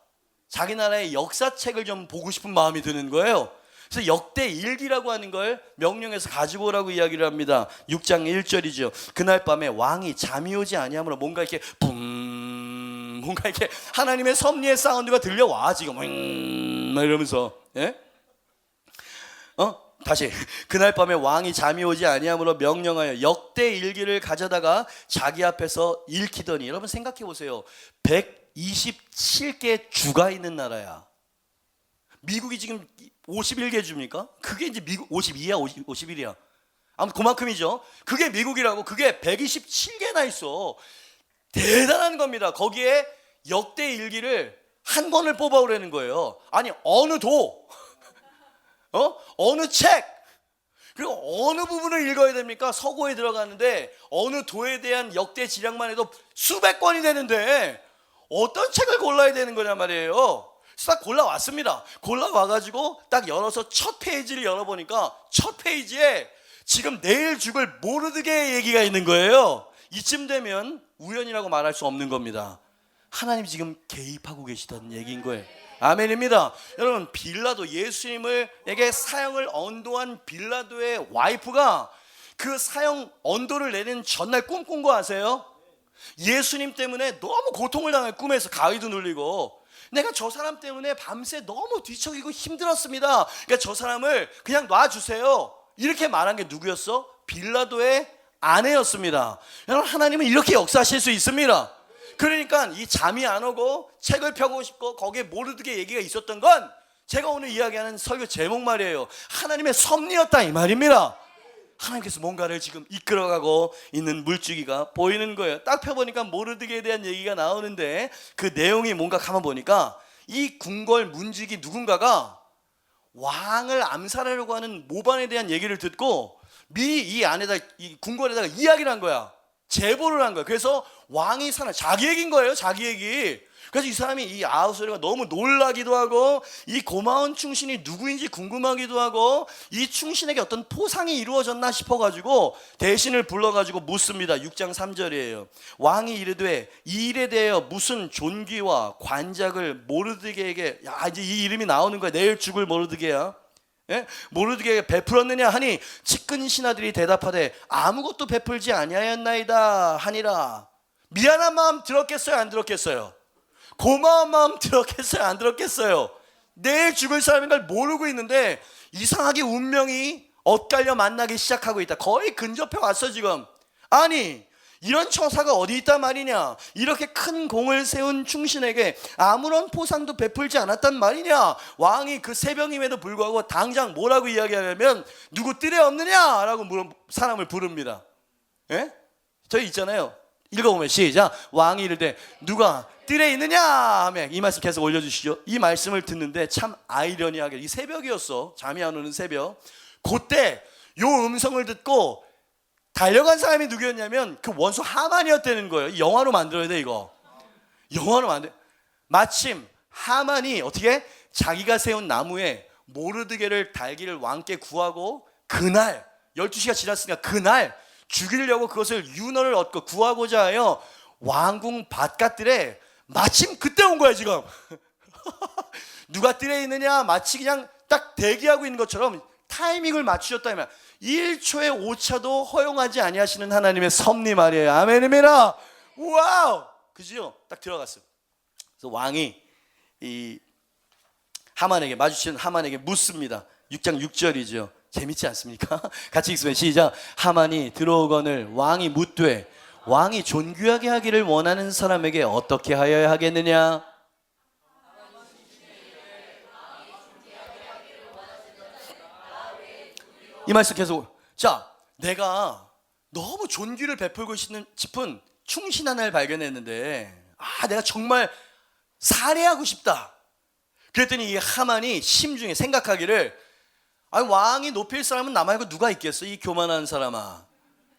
자기 나라의 역사책을 좀 보고 싶은 마음이 드는 거예요. 그래서 역대일기라고 하는 걸 명령해서 가지고 오라고 이야기를 합니다. 6장 1절이죠. 그날 밤에 왕이 잠이 오지 아니하므로 뭔가 이렇게 뭔가 이렇게 하나님의 섭리의 사운드가 들려와 지금 막 이러면서, 예? 다시 그날 밤에 왕이 잠이 오지 아니하므로 명령하여 역대일기를 가져다가 자기 앞에서 읽히더니, 여러분 생각해 보세요. 127개 주가 있는 나라야. 미국이 지금 51개 주입니까? 그게 이제 미국 52야 51이야. 아무튼 그만큼이죠. 그게 미국이라고. 그게 127개나 있어. 대단한 겁니다. 거기에 역대일기를 한 권을 뽑아오라는 거예요. 아니 어느 도 어느 책, 그리고 어느 부분을 읽어야 됩니까? 서고에 들어가는데 어느 도에 대한 역대 지략만 해도 수백 권이 되는데 어떤 책을 골라야 되는 거냐 말이에요. 딱 골라왔습니다. 골라와가지고 딱 열어서 첫 페이지를 열어보니까 첫 페이지에 지금 내일 죽을 모르드게의 얘기가 있는 거예요. 이쯤 되면 우연이라고 말할 수 없는 겁니다. 하나님이 지금 개입하고 계시다는 얘기인 거예요. 아멘입니다. 여러분, 빌라도, 예수님에게 사형을 언도한 빌라도의 와이프가 그 사형 언도를 내는 전날 꿈꾼 거 아세요? 예수님 때문에 너무 고통을 당해. 꿈에서 가위도 눌리고, 내가 저 사람 때문에 밤새 너무 뒤척이고 힘들었습니다. 그러니까 저 사람을 그냥 놔주세요. 이렇게 말한 게 누구였어? 빌라도의 아내였습니다. 여러분, 하나님은 이렇게 역사하실 수 있습니다. 그러니까 이 잠이 안 오고 책을 펴고 싶고 거기에 모르드게 얘기가 있었던 건 제가 오늘 이야기하는 설교 제목 말이에요. 하나님의 섭리였다 이 말입니다. 하나님께서 뭔가를 지금 이끌어가고 있는 물줄기가 보이는 거예요. 딱 펴보니까 모르드게에 대한 얘기가 나오는데 그 내용이 뭔가 가만 보니까 이 궁궐 문지기 누군가가 왕을 암살하려고 하는 모반에 대한 얘기를 듣고 미리 이 궁궐에다가 이야기를 한 거야. 제보를 한 거야. 그래서 왕이 자기 얘기인 거예요. 자기 얘기. 그래서 이 사람이, 이 아하수에로가 너무 놀라기도 하고 이 고마운 충신이 누구인지 궁금하기도 하고 이 충신에게 어떤 포상이 이루어졌나 싶어가지고 대신을 불러가지고 묻습니다. 6장 3절이에요. 왕이 이르되 이 일에 대하여 무슨 존귀와 관작을 모르드게에게, 이제 이 이름이 나오는 거야. 내일 죽을 모르드게야. 예? 모르드게에게 베풀었느냐 하니 측근 신하들이 대답하되 아무것도 베풀지 아니하였나이다 하니라. 미안한 마음 들었겠어요? 안 들었겠어요? 고마운 마음 들었겠어요? 안 들었겠어요? 내일 죽을 사람인 걸 모르고 있는데 이상하게 운명이 엇갈려 만나기 시작하고 있다. 거의 근접해 왔어 지금. 아니 이런 처사가 어디 있단 말이냐. 이렇게 큰 공을 세운 충신에게 아무런 포상도 베풀지 않았단 말이냐. 왕이 그 새벽임에도 불구하고 당장 뭐라고 이야기하냐면 누구 뜰에 없느냐라고 사람을 부릅니다. 예? 저희 있잖아요. 읽어보면 시작. 왕이 이르되 누가 뜰에 있느냐 하면 이 말씀 계속 올려주시죠. 이 말씀을 듣는데 참 아이러니하게 이 새벽이었어. 잠이 안 오는 새벽. 그때 요 음성을 듣고 달려간 사람이 누구였냐면 그 원수 하만이었다는 거예요. 영화로 만들어야 돼 이거. 영화로 마침 하만이 어떻게 자기가 세운 나무에 모르드게를 달기를 왕께 구하고 그날 12시가 지났으니까 그날 죽이려고 그것을 윤허를 얻고 구하고자 하여 왕궁 바깥들에 마침 그때 온 거야 지금. 누가 뜰에 있느냐 마치 그냥 딱 대기하고 있는 것처럼 타이밍을 맞추셨다 하면 1초의 오차도 허용하지 아니하시는 하나님의 섭리 말이에요. 아멘입니다. 와우. 그죠? 딱 들어갔어요. 그래서 왕이 이 하만에게 마주치는 하만에게 묻습니다. 6장 6절이죠. 재밌지 않습니까? 같이 읽으면 시작. 하만이 들어오거늘 왕이 묻되 왕이 존귀하게 하기를 원하는 사람에게 어떻게 하여야 하겠느냐? 이 말씀 계속. 자, 내가 너무 존귀를 베풀고 싶은 충신 하나를 발견했는데 내가 정말 살해하고 싶다. 그랬더니 이 하만이 심중에 생각하기를 왕이 높일 사람은 나 말고 누가 있겠어, 이 교만한 사람아.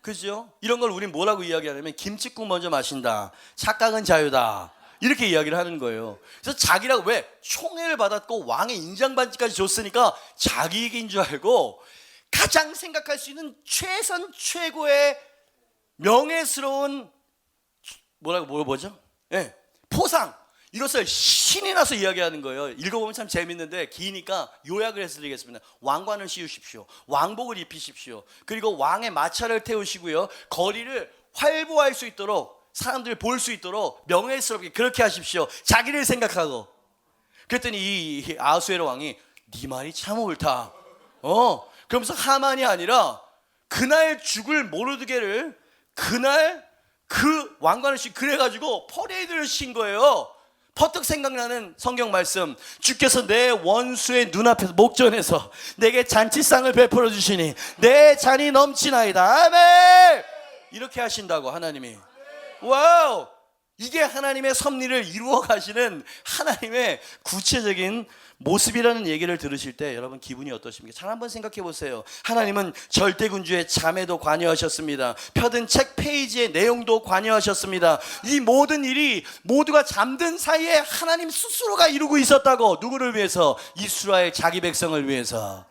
그죠? 이런 걸 우린 뭐라고 이야기하냐면 김칫국 먼저 마신다, 착각은 자유다, 이렇게 이야기를 하는 거예요. 그래서 자기라고, 왜? 총애를 받았고 왕의 인장반지까지 줬으니까 자기 이익인 줄 알고 가장 생각할 수 있는 최선 최고의 명예스러운 뭐죠? 예, 포상, 이것을 신이 나서 이야기하는 거예요. 읽어보면 참 재밌는데 기니까 요약을 해서 드리겠습니다. 왕관을 씌우십시오, 왕복을 입히십시오, 그리고 왕의 마차를 태우시고요, 거리를 활보할 수 있도록, 사람들을 볼 수 있도록 명예스럽게 그렇게 하십시오, 자기를 생각하고. 그랬더니 이 아하수에로 왕이 네 말이 참 옳다. 그러면서 하만이 아니라 그날 죽을 모르드게를 그날 그 왕관을 그래가지고 퍼레이드를 신 거예요. 퍼뜩 생각나는 성경 말씀, 주께서 내 원수의 눈앞에서 목전에서 내게 잔치상을 베풀어 주시니 내 잔이 넘치나이다. 아멘. 이렇게 하신다고 하나님이. 와우, 이게 하나님의 섭리를 이루어 가시는 하나님의 구체적인 모습이라는 얘기를 들으실 때 여러분 기분이 어떠십니까? 잘 한번 생각해 보세요. 하나님은 절대군주의 잠에도 관여하셨습니다. 펴든 책 페이지의 내용도 관여하셨습니다. 이 모든 일이 모두가 잠든 사이에 하나님 스스로가 이루고 있었다고. 누구를 위해서? 이스라엘 자기 백성을 위해서.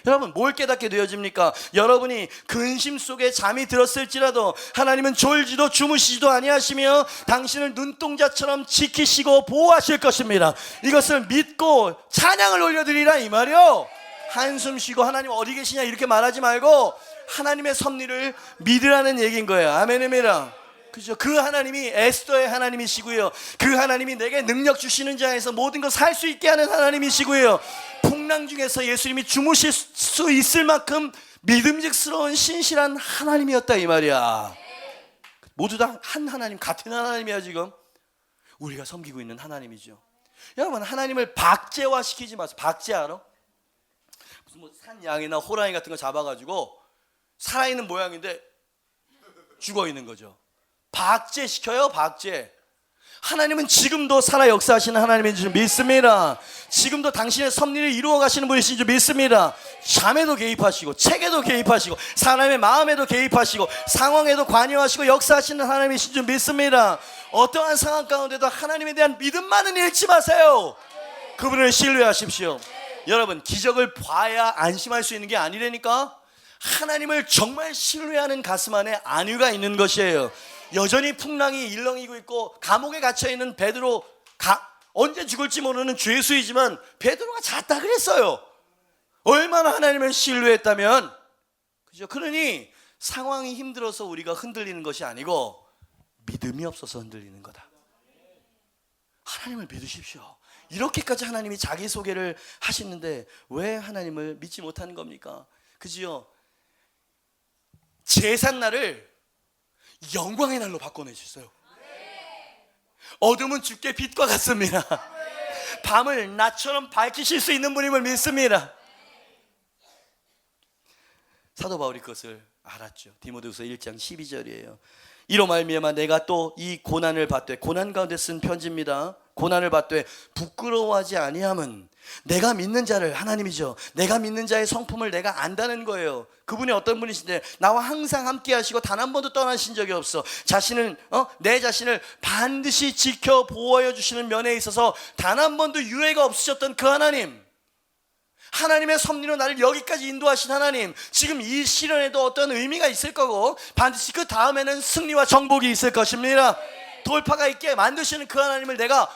여러분, 뭘 깨닫게 되어집니까? 여러분이 근심 속에 잠이 들었을지라도 하나님은 졸지도 주무시지도 아니하시며 당신을 눈동자처럼 지키시고 보호하실 것입니다. 이것을 믿고 찬양을 올려드리라, 이 말이요. 한숨 쉬고 하나님 어디 계시냐 이렇게 말하지 말고 하나님의 섭리를 믿으라는 얘기인 거예요. 아멘입니다. 그죠? 그 하나님이 에스더의 하나님이시고요, 그 하나님이 내게 능력 주시는 자에서 모든 것 살 수 있게 하는 하나님이시고요, 풍랑 중에서 예수님이 주무실 수 있을 만큼 믿음직스러운 신실한 하나님이었다, 이 말이야. 모두 다 한 하나님, 같은 하나님이야. 지금 우리가 섬기고 있는 하나님이죠. 여러분, 하나님을 박제화시키지 마세요. 박제 알아? 무슨 뭐 산양이나 호랑이 같은 거 잡아가지고 살아있는 모양인데 죽어있는 거죠. 박제시켜요, 박제. 하나님은 지금도 살아 역사하시는 하나님인 줄 믿습니다. 지금도 당신의 섭리를 이루어 가시는 분이신 줄 믿습니다. 잠에도 개입하시고 책에도 개입하시고 사람의 마음에도 개입하시고 상황에도 관여하시고 역사하시는 하나님이신 줄 믿습니다. 어떠한 상황 가운데도 하나님에 대한 믿음만은 잃지 마세요. 그분을 신뢰하십시오. 여러분, 기적을 봐야 안심할 수 있는 게 아니라니까. 하나님을 정말 신뢰하는 가슴 안에 안위가 있는 것이에요. 여전히 풍랑이 일렁이고 있고 감옥에 갇혀있는 베드로, 언제 죽을지 모르는 죄수이지만 베드로가 잤다 그랬어요. 얼마나 하나님을 신뢰했다면. 그죠? 그러니 상황이 힘들어서 우리가 흔들리는 것이 아니고 믿음이 없어서 흔들리는 거다. 하나님을 믿으십시오. 이렇게까지 하나님이 자기소개를 하시는데 왜 하나님을 믿지 못하는 겁니까? 그지요? 제삿날을 영광의 날로 바꿔내셨어요. 어둠은 주께 빛과 같습니다. 밤을 낮처럼 밝히실 수 있는 분임을 믿습니다. 사도 바울이 그것을 알았죠. 디모데후서 1장 12절이에요. 이로 말미암아 내가 또 이 고난을 받되, 고난 가운데 쓴 편지입니다. 고난을 받되 부끄러워하지 아니함은 내가 믿는 자를, 하나님이죠, 내가 믿는 자의 성품을 내가 안다는 거예요. 그분이 어떤 분이신데 나와 항상 함께 하시고 단 한 번도 떠나신 적이 없어. 내 자신을 반드시 지켜 보호하여 주시는 면에 있어서 단 한 번도 유해가 없으셨던 그 하나님, 하나님의 섭리로 나를 여기까지 인도하신 하나님, 지금 이 시련에도 어떤 의미가 있을 거고 반드시 그 다음에는 승리와 정복이 있을 것입니다. 돌파가 있게 만드시는 그 하나님을 내가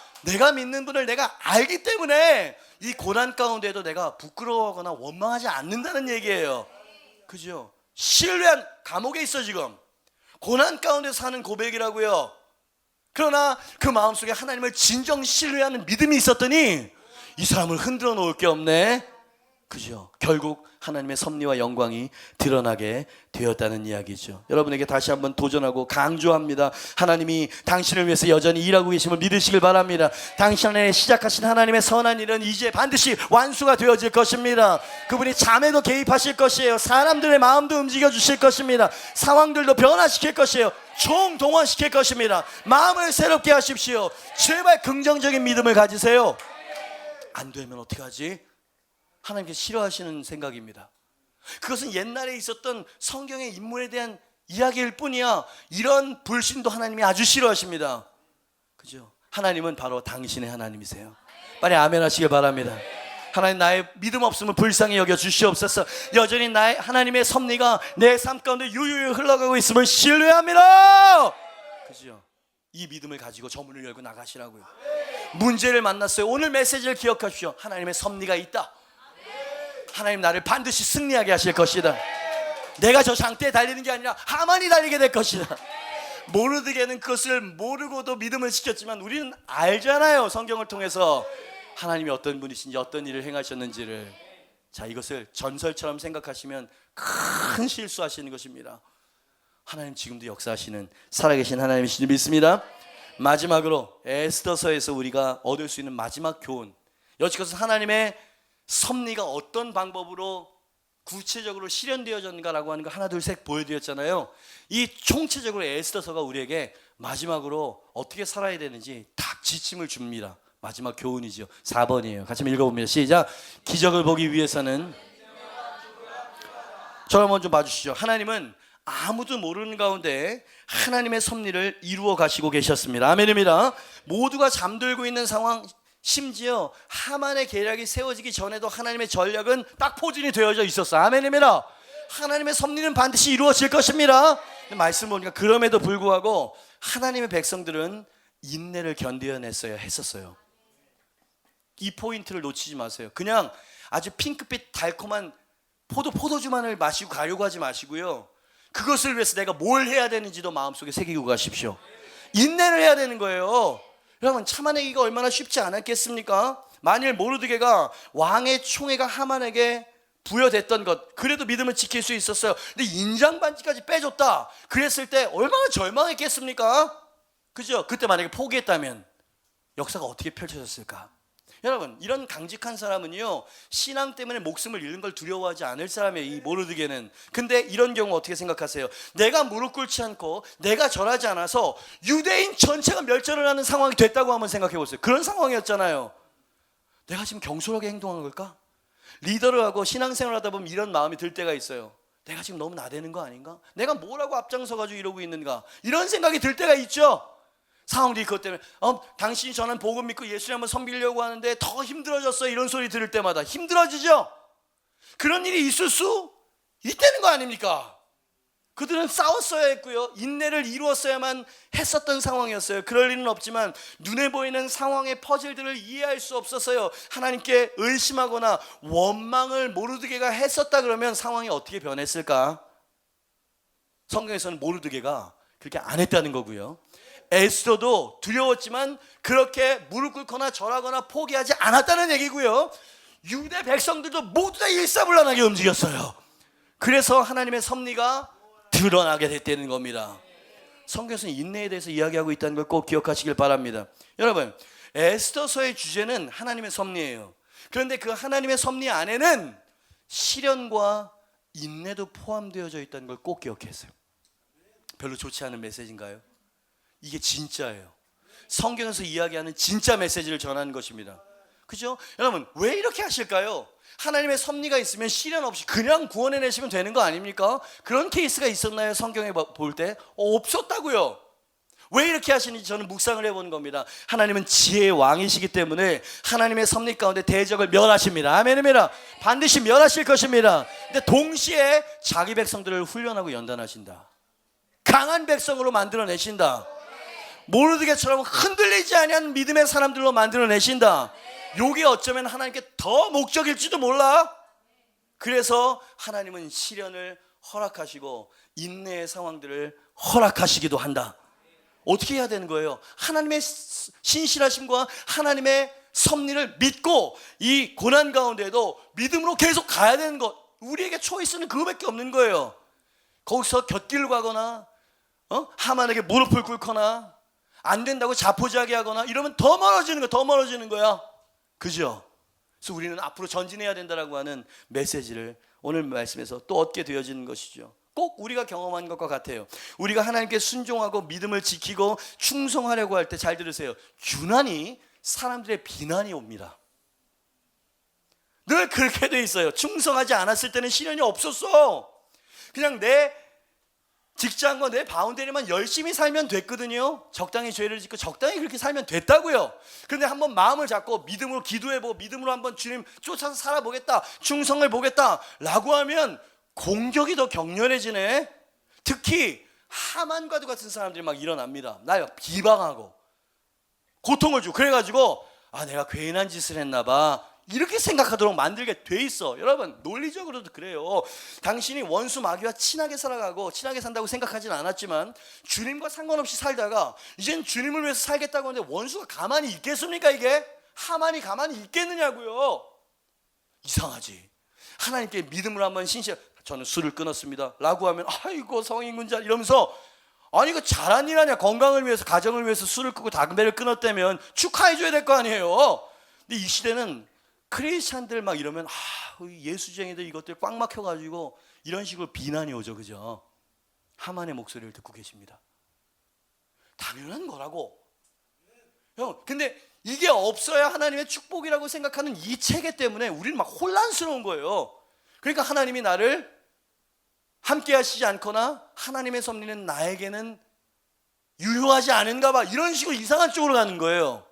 믿는 분을 내가 알기 때문에 이 고난 가운데도 내가 부끄러워하거나 원망하지 않는다는 얘기예요. 그죠? 신뢰한, 감옥에 있어 지금 고난 가운데 사는 고백이라고요. 그러나 그 마음속에 하나님을 진정 신뢰하는 믿음이 있었더니 이 사람을 흔들어 놓을 게 없네. 그죠? 결국 하나님의 섭리와 영광이 드러나게 되었다는 이야기죠. 여러분에게 다시 한번 도전하고 강조합니다. 하나님이 당신을 위해서 여전히 일하고 계심을 믿으시길 바랍니다. 당신 안에 시작하신 하나님의 선한 일은 이제 반드시 완수가 되어질 것입니다. 그분이 잠에도 개입하실 것이에요. 사람들의 마음도 움직여 주실 것입니다. 상황들도 변화시킬 것이에요. 총동원시킬 것입니다. 마음을 새롭게 하십시오. 제발 긍정적인 믿음을 가지세요. 안 되면 어떻게 하지? 하나님께서 싫어하시는 생각입니다. 그것은 옛날에 있었던 성경의 인물에 대한 이야기일 뿐이야. 이런 불신도 하나님이 아주 싫어하십니다. 그죠? 하나님은 바로 당신의 하나님이세요. 빨리 아멘 하시길 바랍니다. 하나님, 나의 믿음 없음을 불쌍히 여겨 주시옵소서. 여전히 나의 하나님의 섭리가 내 삶 가운데 유유히 흘러가고 있음을 신뢰합니다. 그죠? 이 믿음을 가지고 저 문을 열고 나가시라고요. 문제를 만났어요. 오늘 메시지를 기억하십시오. 하나님의 섭리가 있다. 하나님 나를 반드시 승리하게 하실 것이다. 내가 저 장대에 달리는 게 아니라 하만이 달리게 될 것이다. 모르드게는 그것을 모르고도 믿음을 지켰지만 우리는 알잖아요. 성경을 통해서 하나님이 어떤 분이신지 어떤 일을 행하셨는지를. 자, 이것을 전설처럼 생각하시면 큰 실수하시는 것입니다. 하나님 지금도 역사하시는 살아계신 하나님이신 줄 믿습니다. 마지막으로 에스더서에서 우리가 얻을 수 있는 마지막 교훈, 여지껏 하나님의 섭리가 어떤 방법으로 구체적으로 실현되어졌는가라고 하는 거 하나 둘 셋 보여드렸잖아요. 이 총체적으로 에스더서가 우리에게 마지막으로 어떻게 살아야 되는지 딱 지침을 줍니다. 마지막 교훈이죠. 4번이에요. 같이 한번 읽어봅니다. 시작. 기적을 보기 위해서는, 저를 먼저 봐주시죠. 하나님은 아무도 모르는 가운데 하나님의 섭리를 이루어 가시고 계셨습니다. 아멘입니다. 모두가 잠들고 있는 상황, 심지어 하만의 계략이 세워지기 전에도 하나님의 전략은 딱 포진이 되어져 있었어요. 아멘입니다. 하나님의 섭리는 반드시 이루어질 것입니다. 말씀 보니까 그럼에도 불구하고 하나님의 백성들은 인내를 견뎌냈어야 했었어요. 이 포인트를 놓치지 마세요. 그냥 아주 핑크빛 달콤한 포도주만을 마시고 가려고 하지 마시고요. 그것을 위해서 내가 뭘 해야 되는지도 마음속에 새기고 가십시오. 인내를 해야 되는 거예요. 여러분, 참아내기가 얼마나 쉽지 않았겠습니까? 만일 모르드게가 왕의 총애가 하만에게 부여됐던 것, 그래도 믿음을 지킬 수 있었어요. 근데 인장반지까지 빼줬다, 그랬을 때 얼마나 절망했겠습니까? 그죠? 그때 만약에 포기했다면 역사가 어떻게 펼쳐졌을까? 여러분, 이런 강직한 사람은요, 신앙 때문에 목숨을 잃는 걸 두려워하지 않을 사람이에요. 이 모르드게는. 근데 이런 경우 어떻게 생각하세요? 내가 무릎 꿇지 않고 내가 절하지 않아서 유대인 전체가 멸절을 하는 상황이 됐다고 한번 생각해 보세요. 그런 상황이었잖아요. 내가 지금 경솔하게 행동한 걸까? 리더를 하고 신앙생활을 하다 보면 이런 마음이 들 때가 있어요. 내가 지금 너무 나대는 거 아닌가? 내가 뭐라고 앞장서가지고 이러고 있는가? 이런 생각이 들 때가 있죠. 상황들이 그것 때문에 당신이 전한 복음 믿고 예수님 한번 섬기려고 하는데 더 힘들어졌어, 이런 소리 들을 때마다 힘들어지죠. 그런 일이 있을 수 있다는 거 아닙니까? 그들은 싸웠어야 했고요, 인내를 이루었어야만 했었던 상황이었어요. 그럴 일은 없지만 눈에 보이는 상황의 퍼즐들을 이해할 수 없어서요, 하나님께 의심하거나 원망을 모르드게가 했었다 그러면 상황이 어떻게 변했을까? 성경에서는 모르드게가 그렇게 안 했다는 거고요. 에스더도 두려웠지만 그렇게 무릎 꿇거나 절하거나 포기하지 않았다는 얘기고요. 유대 백성들도 모두 다 일사불란하게 움직였어요. 그래서 하나님의 섭리가 드러나게 됐다는 겁니다. 성경에서는 인내에 대해서 이야기하고 있다는 걸 꼭 기억하시길 바랍니다. 여러분, 에스더서의 주제는 하나님의 섭리예요. 그런데 그 하나님의 섭리 안에는 시련과 인내도 포함되어져 있다는 걸 꼭 기억했어요. 별로 좋지 않은 메시지인가요? 이게 진짜예요. 성경에서 이야기하는 진짜 메시지를 전하는 것입니다. 그죠? 여러분, 왜 이렇게 하실까요? 하나님의 섭리가 있으면 시련 없이 그냥 구원해내시면 되는 거 아닙니까? 그런 케이스가 있었나요? 성경에 볼 때? 없었다고요. 왜 이렇게 하시는지 저는 묵상을 해보는 겁니다. 하나님은 지혜의 왕이시기 때문에 하나님의 섭리 가운데 대적을 멸하십니다. 아멘입니다. 반드시 멸하실 것입니다. 근데 동시에 자기 백성들을 훈련하고 연단하신다. 강한 백성으로 만들어내신다. 모르드게처럼 흔들리지 아니한 믿음의 사람들로 만들어내신다. 요게 어쩌면 하나님께 더 목적일지도 몰라. 그래서 하나님은 시련을 허락하시고 인내의 상황들을 허락하시기도 한다. 어떻게 해야 되는 거예요? 하나님의 신실하심과 하나님의 섭리를 믿고 이 고난 가운데도 믿음으로 계속 가야 되는 것. 우리에게 초이스는 그거밖에 없는 거예요. 거기서 곁길 가거나 하만에게 무릎을 꿇거나 안 된다고 자포자기하거나 이러면 더 멀어지는 거야. 더 멀어지는 거야. 그죠? 그래서 우리는 앞으로 전진해야 된다라고 하는 메시지를 오늘 말씀에서 또 얻게 되어지는 것이죠. 꼭 우리가 경험한 것과 같아요. 우리가 하나님께 순종하고 믿음을 지키고 충성하려고 할 때 잘 들으세요. 유난히 사람들의 비난이 옵니다. 늘 그렇게 돼 있어요. 충성하지 않았을 때는 시련이 없었어. 그냥 내 직장과 내 바운더리만 열심히 살면 됐거든요. 적당히 죄를 짓고 적당히 그렇게 살면 됐다고요. 그런데 한번 마음을 잡고 믿음으로 기도해보고 믿음으로 한번 주님 쫓아서 살아보겠다, 충성을 보겠다 라고 하면 공격이 더 격렬해지네. 특히 하만과도 같은 사람들이 막 일어납니다. 날 비방하고 고통을 주고 그래가지고 내가 괜한 짓을 했나 봐 이렇게 생각하도록 만들게 돼 있어. 여러분 논리적으로도 그래요. 당신이 원수 마귀와 친하게 살아가고 친하게 산다고 생각하진 않았지만 주님과 상관없이 살다가 이젠 주님을 위해서 살겠다고 하는데 원수가 가만히 있겠습니까? 이게 하만이 가만히 있겠느냐고요. 이상하지. 하나님께 믿음을 한번 저는 술을 끊었습니다 라고 하면 아이고 성인군자 이러면서 아니 이거 잘한 일 아니야. 건강을 위해서 가정을 위해서 술을 끊고 담배를 끊었다면 축하해 줘야 될 거 아니에요. 근데 이 시대는 크리스찬들 막 이러면 예수쟁이들 이것들 꽉 막혀가지고 이런 식으로 비난이 오죠. 그죠? 하만의 목소리를 듣고 계십니다. 당연한 거라고. 형, 근데 이게 없어야 하나님의 축복이라고 생각하는 이 체계 때문에 우리는 막 혼란스러운 거예요. 그러니까 하나님이 나를 함께 하시지 않거나 하나님의 섭리는 나에게는 유효하지 않은가 봐 이런 식으로 이상한 쪽으로 가는 거예요.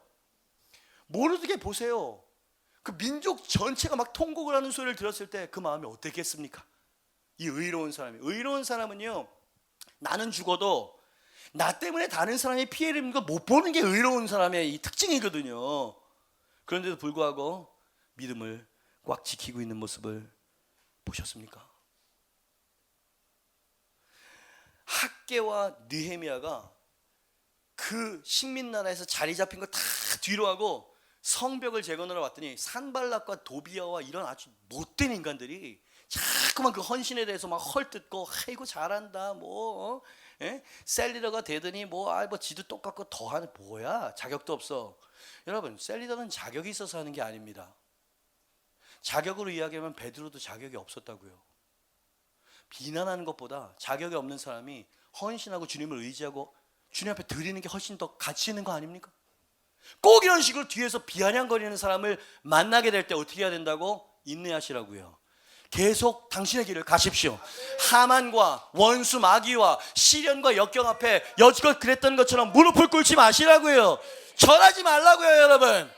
모르게 보세요. 그 민족 전체가 막 통곡을 하는 소리를 들었을 때 그 마음이 어땠겠습니까? 이 의로운 사람은요 나는 죽어도 나 때문에 다른 사람이 피해를 입는 거 못 보는 게 의로운 사람의 이 특징이거든요. 그런데도 불구하고 믿음을 꽉 지키고 있는 모습을 보셨습니까? 학개와 느헤미야가 그 식민나라에서 자리 잡힌 거 다 뒤로 하고 성벽을 재건하러 왔더니 산발락과 도비아와 이런 아주 못된 인간들이 자꾸만 그 헌신에 대해서 막 헐뜯고 아이고 잘한다 셀리더가 되더니 지도 똑같고 더하는 뭐야 자격도 없어. 여러분 셀리더는 자격이 있어서 하는 게 아닙니다. 자격으로 이야기하면 베드로도 자격이 없었다고요. 비난하는 것보다 자격이 없는 사람이 헌신하고 주님을 의지하고 주님 앞에 드리는 게 훨씬 더 가치 있는 거 아닙니까? 꼭 이런 식으로 뒤에서 비아냥거리는 사람을 만나게 될 때 어떻게 해야 된다고? 인내하시라고요. 계속 당신의 길을 가십시오. 하만과 원수 마귀와 시련과 역경 앞에 여지껏 그랬던 것처럼 무릎을 꿇지 마시라고요. 절하지 말라고요. 여러분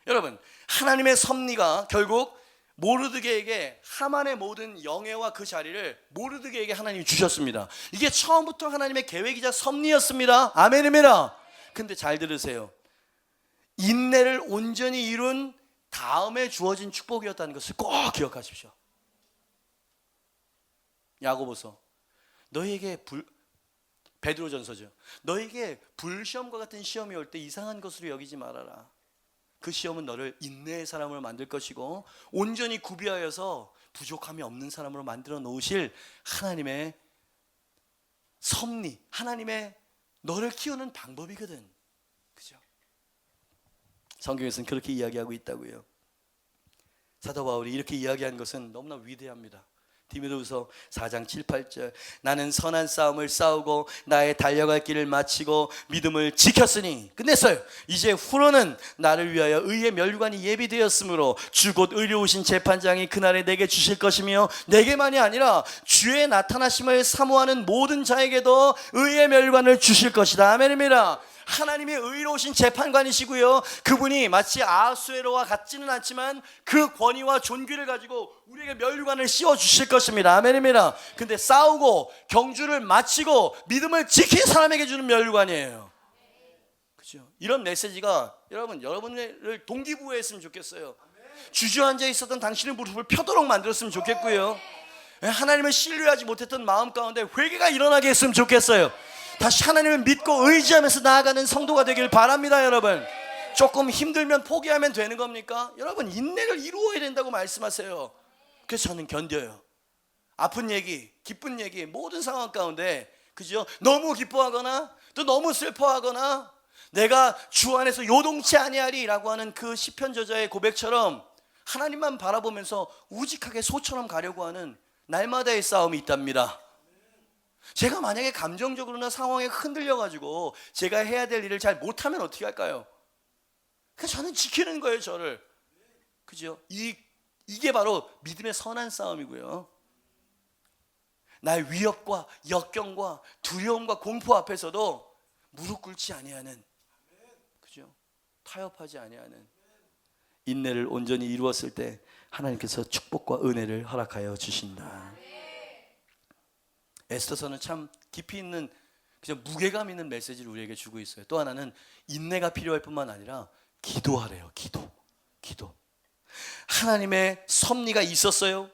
여러분 하나님의 섭리가 결국 모르드게에게 하만의 모든 영예와 그 자리를 모르드게에게 하나님이 주셨습니다. 이게 처음부터 하나님의 계획이자 섭리였습니다. 아멘입니다. 근데 잘 들으세요. 인내를 온전히 이룬 다음에 주어진 축복이었다는 것을 꼭 기억하십시오. 야고보서 너희에게 베드로전서죠. 너희에게 불시험과 같은 시험이 올 때 이상한 것으로 여기지 말아라. 그 시험은 너를 인내의 사람으로 만들 것이고 온전히 구비하여서 부족함이 없는 사람으로 만들어 놓으실 하나님의 섭리, 하나님의 너를 키우는 방법이거든. 그죠? 성경에서는 그렇게 이야기하고 있다고요. 사도 바울이 이렇게 이야기한 것은 너무나 위대합니다. 디모데후서 4장 7, 8절 나는 선한 싸움을 싸우고 나의 달려갈 길을 마치고 믿음을 지켰으니 끝냈어요. 이제 후로는 나를 위하여 의의 면류관이 예비되었으므로 주 곧 의로우신 재판장이 그날에 내게 주실 것이며 내게만이 아니라 주의 나타나심을 사모하는 모든 자에게도 의의 면류관을 주실 것이다. 아멘입니다. 하나님의 의로우신 재판관이시고요. 그분이 마치 아하수에로와 같지는 않지만 그 권위와 존귀를 가지고 우리에게 면류관을 씌워 주실 것입니다. 아멘입니다. 근데 싸우고 경주를 마치고 믿음을 지킨 사람에게 주는 면류관이에요. 그죠? 이런 메시지가 여러분을 동기부여했으면 좋겠어요. 주저앉아 있었던 당신의 무릎을 펴도록 만들었으면 좋겠고요. 하나님을 신뢰하지 못했던 마음 가운데 회개가 일어나게 했으면 좋겠어요. 다시 하나님을 믿고 의지하면서 나아가는 성도가 되길 바랍니다. 여러분, 조금 힘들면 포기하면 되는 겁니까? 여러분, 인내를 이루어야 된다고 말씀하세요. 그래서 저는 견뎌요. 아픈 얘기, 기쁜 얘기, 모든 상황 가운데, 그죠? 너무 기뻐하거나 또 너무 슬퍼하거나 내가 주 안에서 요동치 아니하리라고 하는 그 시편 저자의 고백처럼 하나님만 바라보면서 우직하게 소처럼 가려고 하는 날마다의 싸움이 있답니다. 제가 만약에 감정적으로나 상황에 흔들려가지고 제가 해야 될 일을 잘 못하면 어떻게 할까요? 그래서 저는 지키는 거예요, 저를. 그죠? 이게 바로 믿음의 선한 싸움이고요. 나의 위협과 역경과 두려움과 공포 앞에서도 무릎 꿇지 아니하는, 그죠? 타협하지 아니하는 인내를 온전히 이루었을 때 하나님께서 축복과 은혜를 허락하여 주신다. 에스더서는 참 깊이 있는, 그냥 무게감 있는 메시지를 우리에게 주고 있어요. 또 하나는 인내가 필요할 뿐만 아니라 기도하래요. 기도. 하나님의 섭리가 있었어요.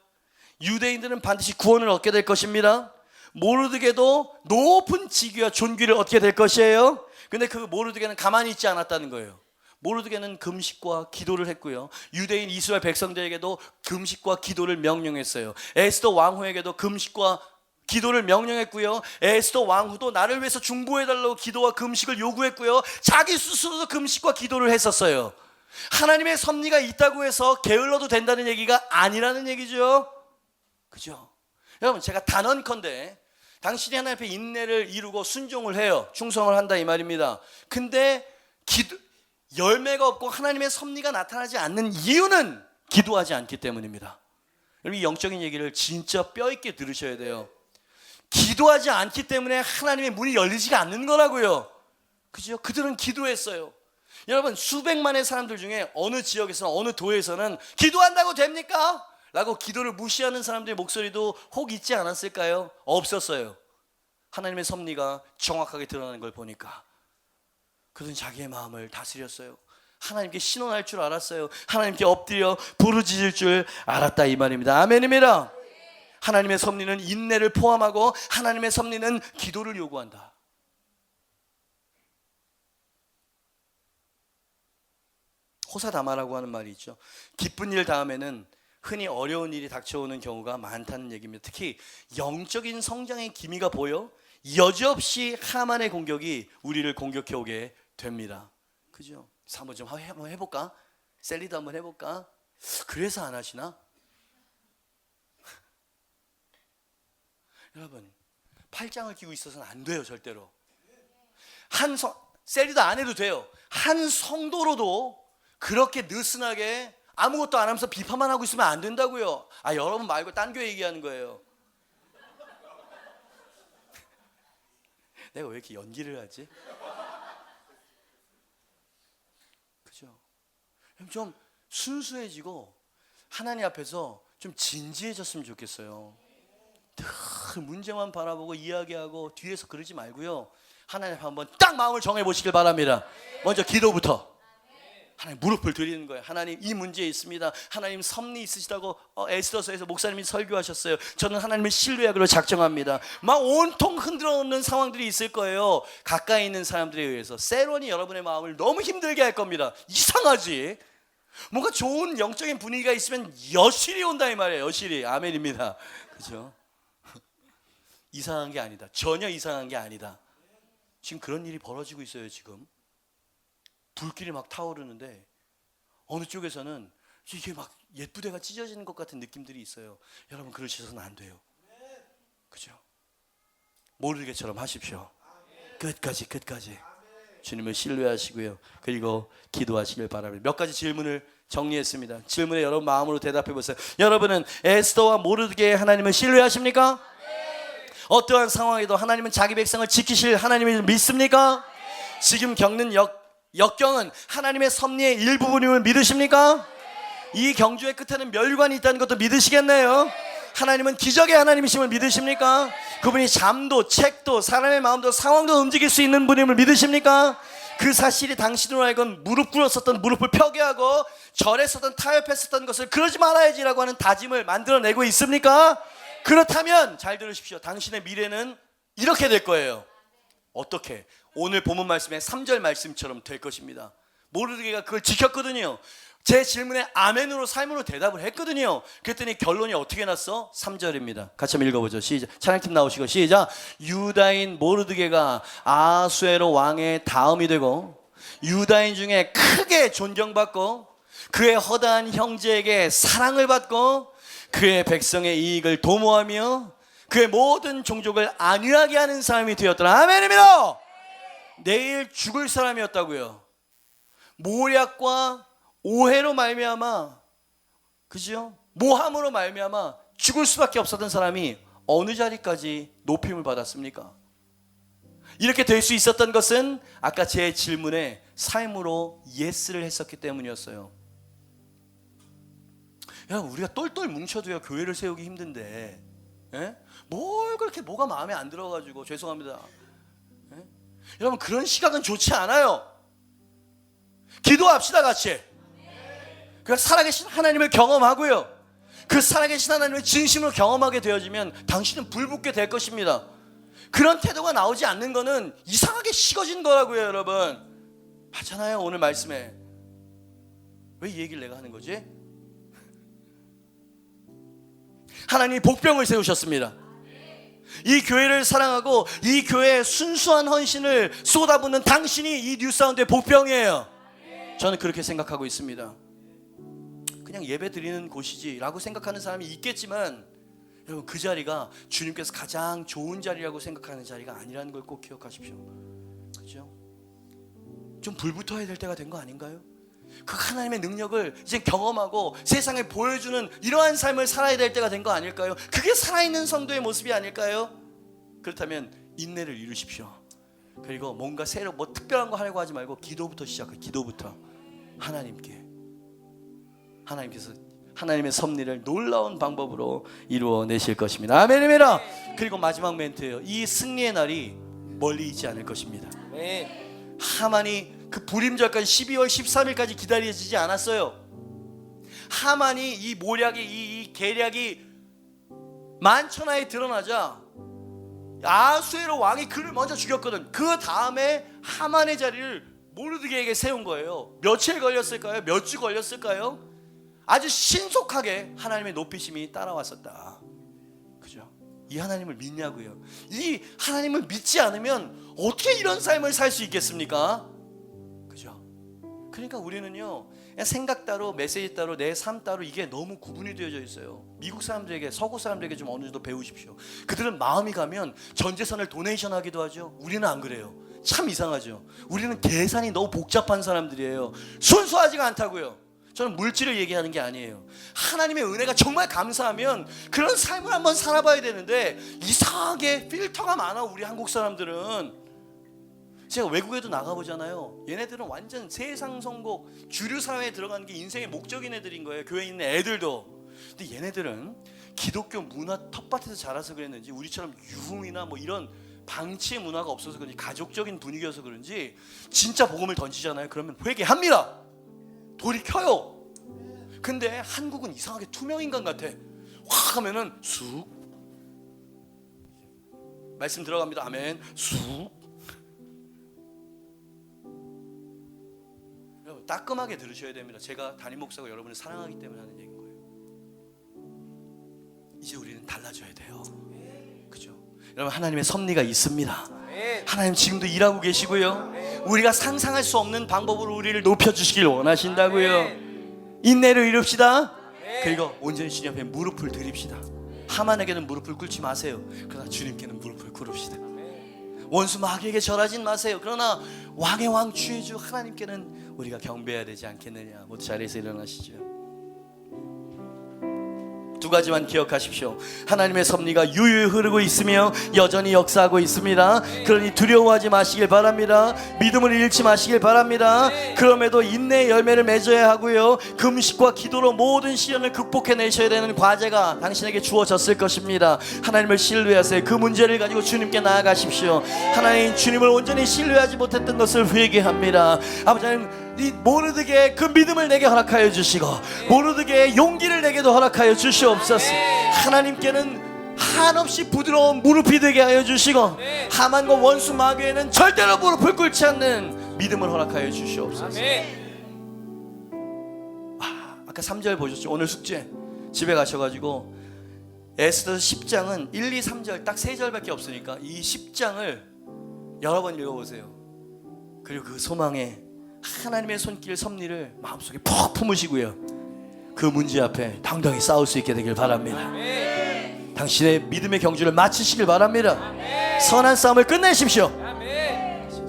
유대인들은 반드시 구원을 얻게 될 것입니다. 모르드게도 높은 직위와 존귀를 얻게 될 것이에요. 근데 그 모르드게는 가만히 있지 않았다는 거예요. 모르드게는 금식과 기도를 했고요. 유대인 이스라엘 백성들에게도 금식과 기도를 명령했어요. 에스더 왕후에게도 금식과 기도를 명령했고요. 에스더 왕후도 나를 위해서 중보해달라고 기도와 금식을 요구했고요. 자기 스스로도 금식과 기도를 했었어요. 하나님의 섭리가 있다고 해서 게을러도 된다는 얘기가 아니라는 얘기죠. 그죠? 여러분, 제가 단언컨대 당신이 하나님 앞에 인내를 이루고 순종을 해요. 충성을 한다 이 말입니다. 근데 열매가 없고 하나님의 섭리가 나타나지 않는 이유는 기도하지 않기 때문입니다. 여러분, 이 영적인 얘기를 진짜 뼈 있게 들으셔야 돼요. 기도하지 않기 때문에 하나님의 문이 열리지가 않는 거라고요. 그죠? 그들은 기도했어요. 여러분, 수백만의 사람들 중에 어느 지역에서는, 어느 도에서는 기도한다고 됩니까? 라고 기도를 무시하는 사람들의 목소리도 혹 있지 않았을까요? 없었어요. 하나님의 섭리가 정확하게 드러나는 걸 보니까 그들은 자기의 마음을 다스렸어요. 하나님께 신원할 줄 알았어요. 하나님께 엎드려 부르짖을 줄 알았다 이 말입니다. 아멘입니다. 하나님의 섭리는 인내를 포함하고 하나님의 섭리는 기도를 요구한다. 호사다마라고 하는 말이 있죠. 기쁜 일 다음에는 흔히 어려운 일이 닥쳐오는 경우가 많다는 얘기입니다. 특히 영적인 성장의 기미가 보여 여지없이 하만의 공격이 우리를 공격해 오게 됩니다. 그죠? 한번 좀 해볼까? 셀리도 한번 해볼까? 그래서 안 하시나? 여러분, 팔짱을 끼고 있어서는 안 돼요, 절대로. 셀리도 안 해도 돼요. 한 성도로도 그렇게 느슨하게 아무것도 안 하면서 비판만 하고 있으면 안 된다고요. 여러분 말고 딴 교회 얘기하는 거예요. 내가 왜 이렇게 연기를 하지? 그죠? 좀 순수해지고 하나님 앞에서 좀 진지해졌으면 좋겠어요. 늘 문제만 바라보고 이야기하고 뒤에서 그러지 말고요. 하나님 앞에 한번 딱 마음을 정해보시길 바랍니다. 먼저 기도부터. 하나님 무릎을 드리는 거예요. 하나님, 이 문제에 있습니다. 하나님 섭리 있으시다고 에스더서에서 목사님이 설교하셨어요. 저는 하나님을 신뢰하기로 작정합니다. 막 온통 흔들어 놓는 상황들이 있을 거예요. 가까이 있는 사람들에 의해서 세론이 여러분의 마음을 너무 힘들게 할 겁니다. 이상하지? 뭔가 좋은 영적인 분위기가 있으면 여실히 온다 이 말이에요. 여실히. 아멘입니다. 그죠? 이상한 게 아니다. 전혀 이상한 게 아니다. 지금 그런 일이 벌어지고 있어요. 지금 불길이 막 타오르는데 어느 쪽에서는 이게 막 옛부대가 찢어지는 것 같은 느낌들이 있어요. 여러분, 그러셔서는 안 돼요. 그죠? 모르게처럼 하십시오. 끝까지 주님을 신뢰하시고요. 그리고 기도하시길 바랍니다. 몇 가지 질문을 정리했습니다. 질문에 여러분 마음으로 대답해 보세요. 여러분은 에스더와 모르드게의 하나님을 신뢰하십니까? 어떠한 상황에도 하나님은 자기 백성을 지키실 하나님을 믿습니까? 지금 겪는 역경은 하나님의 섭리의 일부분임을 믿으십니까? 이 경주의 끝에는 멸관이 있다는 것도 믿으시겠네요. 하나님은 기적의 하나님이심을 믿으십니까? 그분이 잠도 책도 사람의 마음도 상황도 움직일 수 있는 분임을 믿으십니까? 그 사실이 당신으로 하여금 무릎 꿇었었던 무릎을 펴게 하고 절했었던 타협했었던 것을 그러지 말아야지라고 하는 다짐을 만들어내고 있습니까? 그렇다면 잘 들으십시오. 당신의 미래는 이렇게 될 거예요. 어떻게? 오늘 본문 말씀의 3절 말씀처럼 될 것입니다. 모르드게가 그걸 지켰거든요. 제 질문에 아멘으로 삶으로 대답을 했거든요. 그랬더니 결론이 어떻게 났어? 3절입니다. 같이 한번 읽어보죠. 시작. 찬양팀 나오시고 시작. 유다인 모르드게가 아하수에로 왕의 다음이 되고 유다인 중에 크게 존경받고 그의 허다한 형제에게 사랑을 받고 그의 백성의 이익을 도모하며 그의 모든 종족을 안위하게 하는 사람이 되었더라. 아멘입니다. 내일 죽을 사람이었다고요. 모략과 오해로 말미암아, 그죠? 모함으로 말미암아 죽을 수밖에 없었던 사람이 어느 자리까지 높임을 받았습니까? 이렇게 될 수 있었던 것은 아까 제 질문에 삶으로 예스를 했었기 때문이었어요. 야, 우리가 똘똘 뭉쳐도요 교회를 세우기 힘든데, 예? 뭘 그렇게 뭐가 마음에 안 들어가지고 죄송합니다. 예? 여러분 그런 시각은 좋지 않아요. 기도합시다 같이. 그 살아계신 하나님을 경험하고요. 그 살아계신 하나님을 진심으로 경험하게 되어지면 당신은 불붙게 될 것입니다. 그런 태도가 나오지 않는 거는 이상하게 식어진 거라고요, 여러분. 맞잖아요. 오늘 말씀에 왜 이 얘기를 내가 하는 거지? 하나님이 복병을 세우셨습니다. 이 교회를 사랑하고 이 교회에 순수한 헌신을 쏟아붓는 당신이 이 뉴사운드의 복병이에요. 저는 그렇게 생각하고 있습니다. 그냥 예배 드리는 곳이지 라고 생각하는 사람이 있겠지만 여러분 그 자리가 주님께서 가장 좋은 자리라고 생각하는 자리가 아니라는 걸 꼭 기억하십시오. 그렇죠? 좀 불붙어야 될 때가 된 거 아닌가요? 그 하나님의 능력을 이제 경험하고 세상에 보여주는 이러한 삶을 살아야 될 때가 된 거 아닐까요? 그게 살아있는 성도의 모습이 아닐까요? 그렇다면 인내를 이루십시오. 그리고 뭔가 새로 뭐 특별한 거 하려고 하지 말고 기도부터 시작해요. 기도부터 하나님께서 하나님의 섭리를 놀라운 방법으로 이루어내실 것입니다. 아멘입니다. 그리고 마지막 멘트예요. 이 승리의 날이 멀리 있지 않을 것입니다. 하만이 그 불임절까지 12월 13일까지 기다려지지 않았어요. 하만이 이 모략이 이 계략이 만천하에 드러나자 아하수에로 왕이 그를 먼저 죽였거든. 그 다음에 하만의 자리를 모르드게에게 세운 거예요. 며칠 걸렸을까요? 몇 주 걸렸을까요? 아주 신속하게 하나님의 높이심이 따라왔었다. 그죠? 이 하나님을 믿냐고요. 이 하나님을 믿지 않으면 어떻게 이런 삶을 살 수 있겠습니까? 그죠? 그러니까 우리는요 생각 따로 메시지 따로 내 삶 따로 이게 너무 구분이 되어져 있어요. 미국 사람들에게 서구 사람들에게 좀 어느 정도 배우십시오. 그들은 마음이 가면 전 재산을 도네이션 하기도 하죠. 우리는 안 그래요. 참 이상하죠. 우리는 계산이 너무 복잡한 사람들이에요. 순수하지가 않다고요. 저는 물질을 얘기하는 게 아니에요. 하나님의 은혜가 정말 감사하면 그런 삶을 한번 살아봐야 되는데 이상하게 필터가 많아. 우리 한국 사람들은. 제가 외국에도 나가보잖아요. 얘네들은 완전 세상 선곡 주류 사회에 들어가는 게 인생의 목적인 애들인 거예요. 교회에 있는 애들도. 근데 얘네들은 기독교 문화 텃밭에서 자라서 그랬는지 우리처럼 유흥이나 뭐 이런 방치의 문화가 없어서 그런지 가족적인 분위기여서 그런지 진짜 복음을 던지잖아요. 그러면 회개합니다. 돌이켜요. 근데 한국은 이상하게 투명인간 같아. 확 하면은 쑥 말씀 들어갑니다. 아멘. 쑥. 여러분 따끔하게 들으셔야 됩니다. 제가 담임 목사가 여러분을 사랑하기 때문에 하는 얘기인 거예요. 이제 우리는 달라져야 돼요. 그죠? 여러분 하나님의 섭리가 있습니다. 하나님 지금도 일하고 계시고요. 우리가 상상할 수 없는 방법으로 우리를 높여주시길 원하신다고요. 인내를 이룹시다. 그리고 온전히 주님 앞에 무릎을 드립시다. 하만에게는 무릎을 꿇지 마세요. 그러나 주님께는 무릎을 꿇읍시다. 원수 마귀에게 절하진 마세요. 그러나 왕의 왕 주의 주 하나님께는 우리가 경배해야 되지 않겠느냐. 모두 자리에서 일어나시죠. 두 가지만 기억하십시오. 하나님의 섭리가 유유히 흐르고 있으며 여전히 역사하고 있습니다. 그러니 두려워하지 마시길 바랍니다. 믿음을 잃지 마시길 바랍니다. 그럼에도 인내의 열매를 맺어야 하고요. 금식과 기도로 모든 시련을 극복해내셔야 되는 과제가 당신에게 주어졌을 것입니다. 하나님을 신뢰하세요. 그 문제를 가지고 주님께 나아가십시오. 하나님, 주님을 온전히 신뢰하지 못했던 것을 회개합니다. 아버지 하나님, 이 모르드게 그 믿음을 내게 허락하여 주시고 모르드게 용기를 내게도 허락하여 주시옵소서. 하나님께는 한없이 부드러운 무릎이 되게 하여 주시고 하만과 원수 마귀에는 절대로 무릎을 꿇지 않는 믿음을 허락하여 주시옵소서. 아까 3절 보셨죠? 오늘 숙제 집에 가셔가지고 에스더서 10장은 1, 2, 3절 딱 3절밖에 없으니까 이 10장을 여러 번 읽어보세요. 그리고 그 소망에 하나님의 손길 섭리를 마음속에 푹 품으시고요, 그 문제 앞에 당당히 싸울 수 있게 되길 바랍니다. 당신의 믿음의 경주를 마치시길 바랍니다. 선한 싸움을 끝내십시오.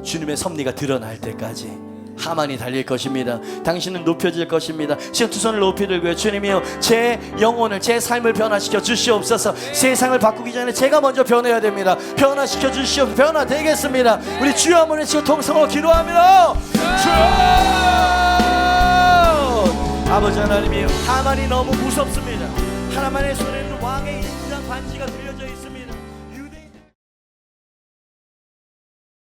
주님의 섭리가 드러날 때까지 하만이 달릴 것입니다. 당신은 높여질 것입니다. 지금 두 손을 높이 들고요, 주님이여 제 영혼을, 제 삶을 변화시켜 주시옵소서. 세상을 바꾸기 전에 제가 먼저 변해야 됩니다. 변화시켜 주시옵소서. 변화되겠습니다. 우리 주여 한번 외치고 통성으로 기도합니다. 주여! 아버지 하나님이여, 하만이 너무 무섭습니다. 하나만의 손에는 왕의 인장 반지가 들려져 있습니다.